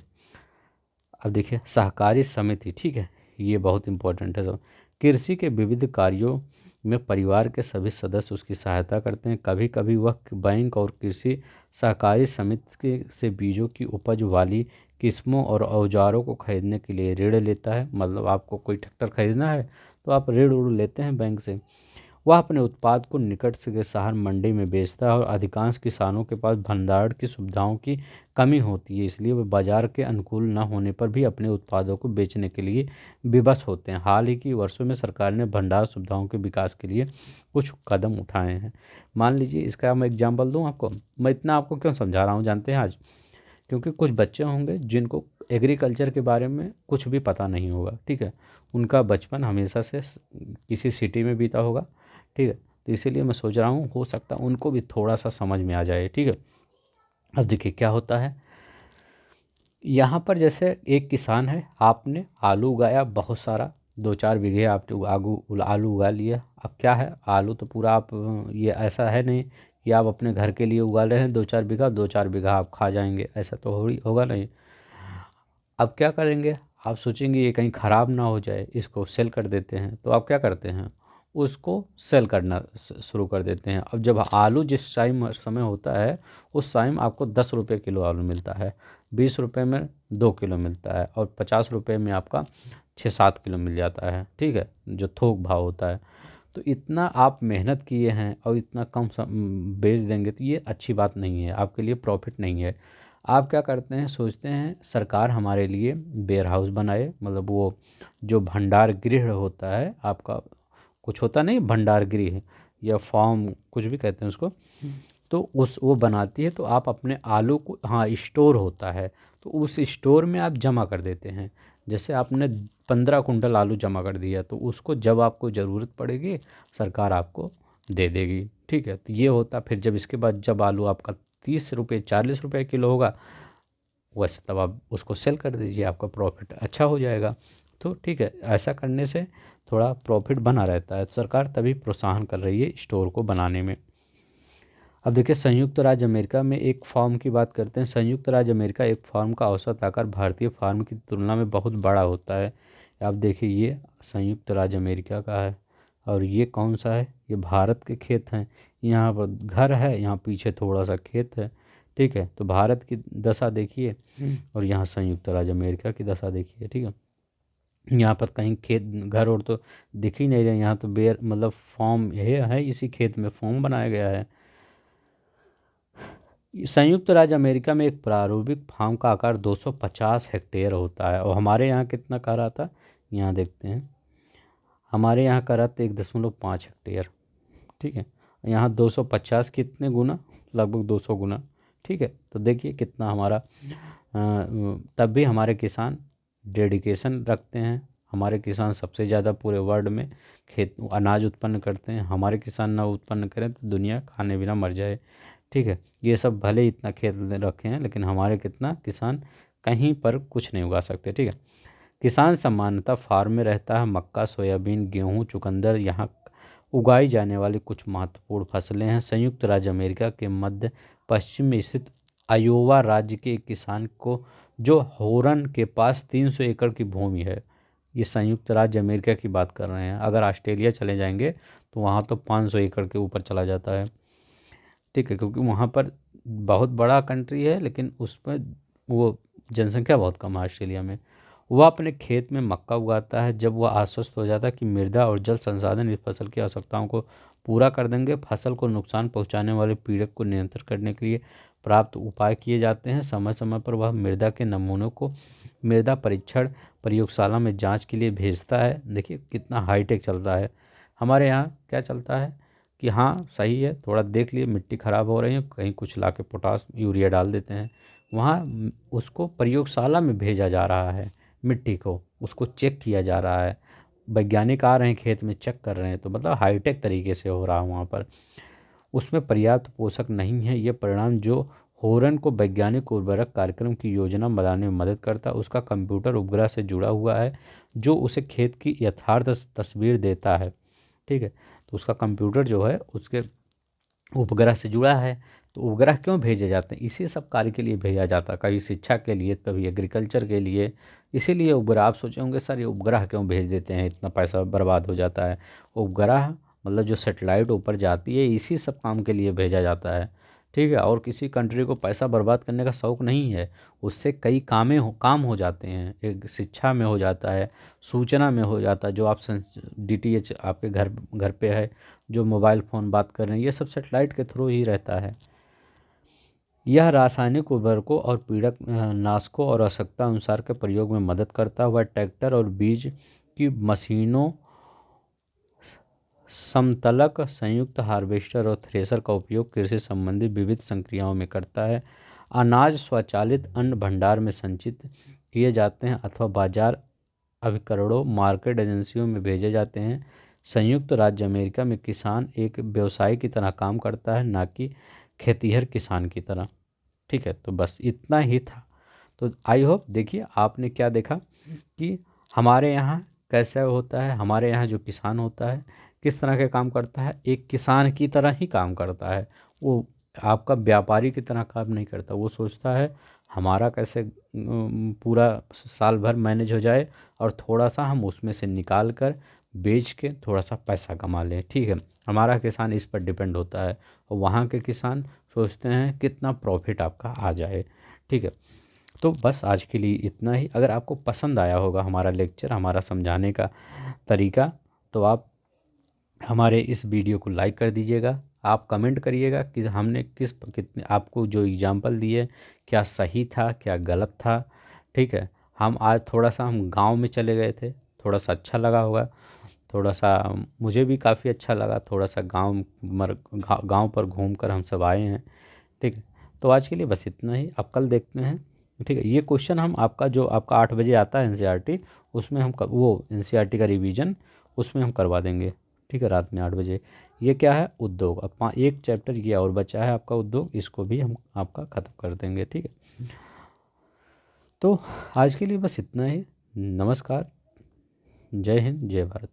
अब देखिए सहकारी समिति, ठीक है, ये बहुत इंपॉर्टेंट है। सब कृषि के विविध कार्यों में परिवार के सभी सदस्य उसकी सहायता करते हैं। कभी कभी वह बैंक और कृषि सहकारी समिति से बीजों की उपज वाली किस्मों और औजारों को खरीदने के लिए ऋण लेता है। मतलब आपको कोई ट्रैक्टर खरीदना है तो आप ऋण लेते हैं बैंक से। वह अपने उत्पाद को निकट के शहर मंडी में बेचता है और अधिकांश किसानों के पास भंडारण की सुविधाओं की कमी होती है, इसलिए वे बाजार के अनुकूल न होने पर भी अपने उत्पादों को बेचने के लिए विवश होते हैं। हाल ही के वर्षों में सरकार ने भंडार सुविधाओं के विकास के लिए कुछ कदम उठाए हैं। मान लीजिए, इसका मैं एग्जाम्पल दूँ आपको। मैं इतना आपको क्यों समझा रहा हूँ जानते हैं आज? क्योंकि कुछ बच्चे होंगे जिनको एग्रीकल्चर के बारे में कुछ भी पता नहीं होगा, ठीक है। उनका बचपन हमेशा से किसी सिटी में बीता होगा, ठीक है। तो इसीलिए मैं सोच रहा हूँ हो सकता है उनको भी थोड़ा सा समझ में आ जाए, ठीक है। अब देखिए क्या होता है यहाँ पर। जैसे एक किसान है, आपने आलू उगाया बहुत सारा, 2-4 बीघे आपने आलू उगा लिया। अब क्या है, आलू तो पूरा आप ये ऐसा है नहीं कि आप अपने घर के लिए उगा रहे हैं 2-4 बीघा, 2-4 बीघा आप खा जाएंगे, ऐसा तो होगा नहीं। अब क्या करेंगे, आप सोचेंगे ये कहीं ख़राब ना हो जाए, इसको सेल कर देते हैं। तो आप क्या करते हैं, उसको सेल करना शुरू कर देते हैं। अब जब आलू जिस टाइम समय होता है उस टाइम आपको 10 रुपये किलो आलू मिलता है, 20 रुपये में 2 किलो मिलता है और 50 रुपये में आपका 6-7 किलो मिल जाता है, ठीक है, जो थोक भाव होता है। तो इतना आप मेहनत किए हैं और इतना कम बेच देंगे तो ये अच्छी बात नहीं है, आपके लिए प्रॉफिट नहीं है। आप क्या करते हैं, सोचते हैं सरकार हमारे लिए वेयर हाउस बनाए, मतलब वो जो भंडार गृह होता है आपका, कुछ होता नहीं भंडार गृह या फार्म कुछ भी कहते हैं उसको, तो उस वो बनाती है। तो आप अपने आलू को, हाँ स्टोर होता है, तो उस स्टोर में आप जमा कर देते हैं। जैसे आपने 15 कुंटल आलू जमा कर दिया तो उसको जब आपको ज़रूरत पड़ेगी सरकार आपको दे देगी, ठीक है। तो ये होता, फिर जब इसके बाद जब आलू आपका 30 रुपये 40 रुपये किलो होगा, वैसे तब आप उसको सेल कर दीजिए, आपका प्रॉफिट अच्छा हो जाएगा। तो ठीक है, ऐसा करने से थोड़ा प्रॉफिट बना रहता है। सरकार तभी प्रोत्साहन कर रही है स्टोर को बनाने में। अब देखिए संयुक्त राज्य अमेरिका में एक फार्म की बात करते हैं। संयुक्त राज्य अमेरिका एक फार्म का औसत आकार भारतीय फार्म की तुलना में बहुत बड़ा होता है। आप देखिए ये संयुक्त राज्य अमेरिका का है और ये कौन सा है, ये भारत के खेत हैं। यहाँ पर घर है, यहाँ पीछे थोड़ा सा खेत है, ठीक है। तो भारत की दशा देखिए और यहाँ संयुक्त राज्य अमेरिका की दशा देखिए, ठीक है। यहाँ पर कहीं खेत घर और तो दिख ही नहीं रहे, यहाँ तो बेर मतलब फॉर्म ये है, इसी खेत में फॉर्म बनाया गया है। संयुक्त राज्य अमेरिका में एक प्रारंभिक फार्म का आकार 250 हेक्टेयर होता है और हमारे यहाँ कितना कह रहा था, यहाँ देखते हैं, हमारे यहाँ का रहा था 1.5 हेक्टेयर, ठीक है। यहाँ 250 कितने गुना, लगभग 200 गुना, ठीक है। तो देखिए कितना हमारा तब भी हमारे किसान डेडिकेशन रखते हैं। हमारे किसान सबसे ज़्यादा पूरे वर्ल्ड में खेत अनाज उत्पन्न करते हैं। हमारे किसान ना उत्पन्न करें तो दुनिया खाने बिना मर जाए, ठीक है। ये सब भले ही इतना खेत रखे हैं लेकिन हमारे कितना किसान कहीं पर कुछ नहीं उगा सकते, ठीक है। किसान सामान्यतः फार्म में रहता है। मक्का, सोयाबीन, गेहूँ, चुकंदर यहाँ उगाई जाने वाली कुछ महत्वपूर्ण फसलें हैं। संयुक्त राज्य अमेरिका के मध्य पश्चिम में स्थित आयोवा राज्य के एक किसान को जो होरन के पास 300 एकड़ की भूमि है, ये संयुक्त राज्य अमेरिका की बात कर रहे हैं। अगर ऑस्ट्रेलिया चले जाएंगे तो वहाँ तो 500 एकड़ के ऊपर चला जाता है, ठीक है, क्योंकि वहाँ पर बहुत बड़ा कंट्री है लेकिन उसमें वो जनसंख्या बहुत कम है ऑस्ट्रेलिया में। वह अपने खेत में मक्का उगाता है। जब वह आश्वस्त हो जाता है कि मृदा और जल संसाधन इस फसल की आवश्यकताओं को पूरा कर देंगे, फसल को नुकसान पहुंचाने वाले पीड़क को नियंत्रित करने के लिए प्राप्त उपाय किए जाते हैं। समय समय पर वह मृदा के नमूनों को मृदा परीक्षण प्रयोगशाला में जांच के लिए भेजता है। देखिए कितना हाईटेक चलता है। हमारे यहाँ क्या चलता है कि हाँ सही है, थोड़ा देख लिए मिट्टी ख़राब हो रही है, कहीं कुछ ला के पोटास यूरिया डाल देते हैं। वहाँ उसको प्रयोगशाला में भेजा जा रहा है, मिट्टी को उसको चेक किया जा रहा है। वैज्ञानिक आ रहे हैं खेत में, चेक कर रहे हैं, तो मतलब हाईटेक तरीके से हो रहा है वहाँ पर। उसमें पर्याप्त पोषक नहीं है। ये परिणाम जो होरन को वैज्ञानिक उर्वरक कार्यक्रम की योजना बनाने में मदद करता है, उसका कंप्यूटर उपग्रह से जुड़ा हुआ है जो उसे खेत की यथार्थ तस्वीर देता है, ठीक है। तो उसका कंप्यूटर जो है उसके उपग्रह से जुड़ा है। तो उपग्रह क्यों भेजे जाते हैं? इसी सब कार्य के लिए भेजा जाता है, कभी शिक्षा के लिए, कभी एग्रीकल्चर के लिए। इसीलिए उपग्रह, आप सोचे होंगे सर ये उपग्रह क्यों भेज देते हैं, इतना पैसा बर्बाद हो जाता है। उपग्रह मतलब जो सेटेलाइट ऊपर जाती है, इसी सब काम के लिए भेजा जाता है। ठीक है, और किसी कंट्री को पैसा बर्बाद करने का शौक नहीं है। उससे कई काम हो जाते हैं। एक शिक्षा में हो जाता है, सूचना में हो जाता है, जो आप DTH आपके घर घर पे है, जो मोबाइल फ़ोन बात कर रहे हैं, ये सब सेटेलाइट के थ्रू ही रहता है। यह रासायनिक उर्वरकों और पीड़क नाशकों और आवश्यकता अनुसार के प्रयोग में मदद करता हुआ ट्रैक्टर और बीज की मशीनों, समतलक, संयुक्त हार्वेस्टर और थ्रेशर का उपयोग कृषि संबंधी विविध संक्रियाओं में करता है। अनाज स्वचालित अन्न भंडार में संचित किए जाते हैं अथवा बाजार अभिकरणों, मार्केट एजेंसियों में भेजे जाते हैं। संयुक्त राज्य अमेरिका में किसान एक व्यवसाय की तरह काम करता है, ना कि खेतिहर किसान की तरह। ठीक है, तो बस इतना ही था। तो आई होप, देखिए आपने क्या देखा कि हमारे यहाँ कैसे होता है, हमारे यहाँ जो किसान होता है किस तरह के काम करता है, एक किसान की तरह ही काम करता है। वो आपका व्यापारी की तरह काम नहीं करता। वो सोचता है हमारा कैसे पूरा साल भर मैनेज हो जाए और थोड़ा सा हम उसमें से निकाल कर बेच के थोड़ा सा पैसा कमा लें। ठीक है, हमारा किसान इस पर डिपेंड होता है, और वहाँ के किसान सोचते हैं कितना प्रॉफिट आपका आ जाए। ठीक है, तो बस आज के लिए इतना ही। अगर आपको पसंद आया होगा हमारा लेक्चर, हमारा समझाने का तरीका, तो आप हमारे इस वीडियो को लाइक कर दीजिएगा। आप कमेंट करिएगा कि हमने कितने आपको जो एग्जाम्पल दिए, क्या सही था, क्या गलत था। ठीक है, हम आज थोड़ा सा हम गांव में चले गए थे, थोड़ा सा अच्छा लगा होगा, थोड़ा सा मुझे भी काफ़ी अच्छा लगा। थोड़ा सा गांव पर घूम कर हम सब आए हैं। ठीक है, तो आज के लिए बस इतना ही। अब कल देखते हैं। ठीक है, ये क्वेश्चन हम आपका जो आपका 8 बजे आता है NCERT, उसमें हम वो NCERT का रिवीजन उसमें हम करवा देंगे। ठीक है, रात में 8 बजे। ये क्या है, उद्योग। अब एक चैप्टर ये और बचा है आपका उद्योग, इसको भी हम आपका ख़त्म कर देंगे। ठीक है, तो आज के लिए बस इतना ही। नमस्कार, जय हिंद, जय भारत।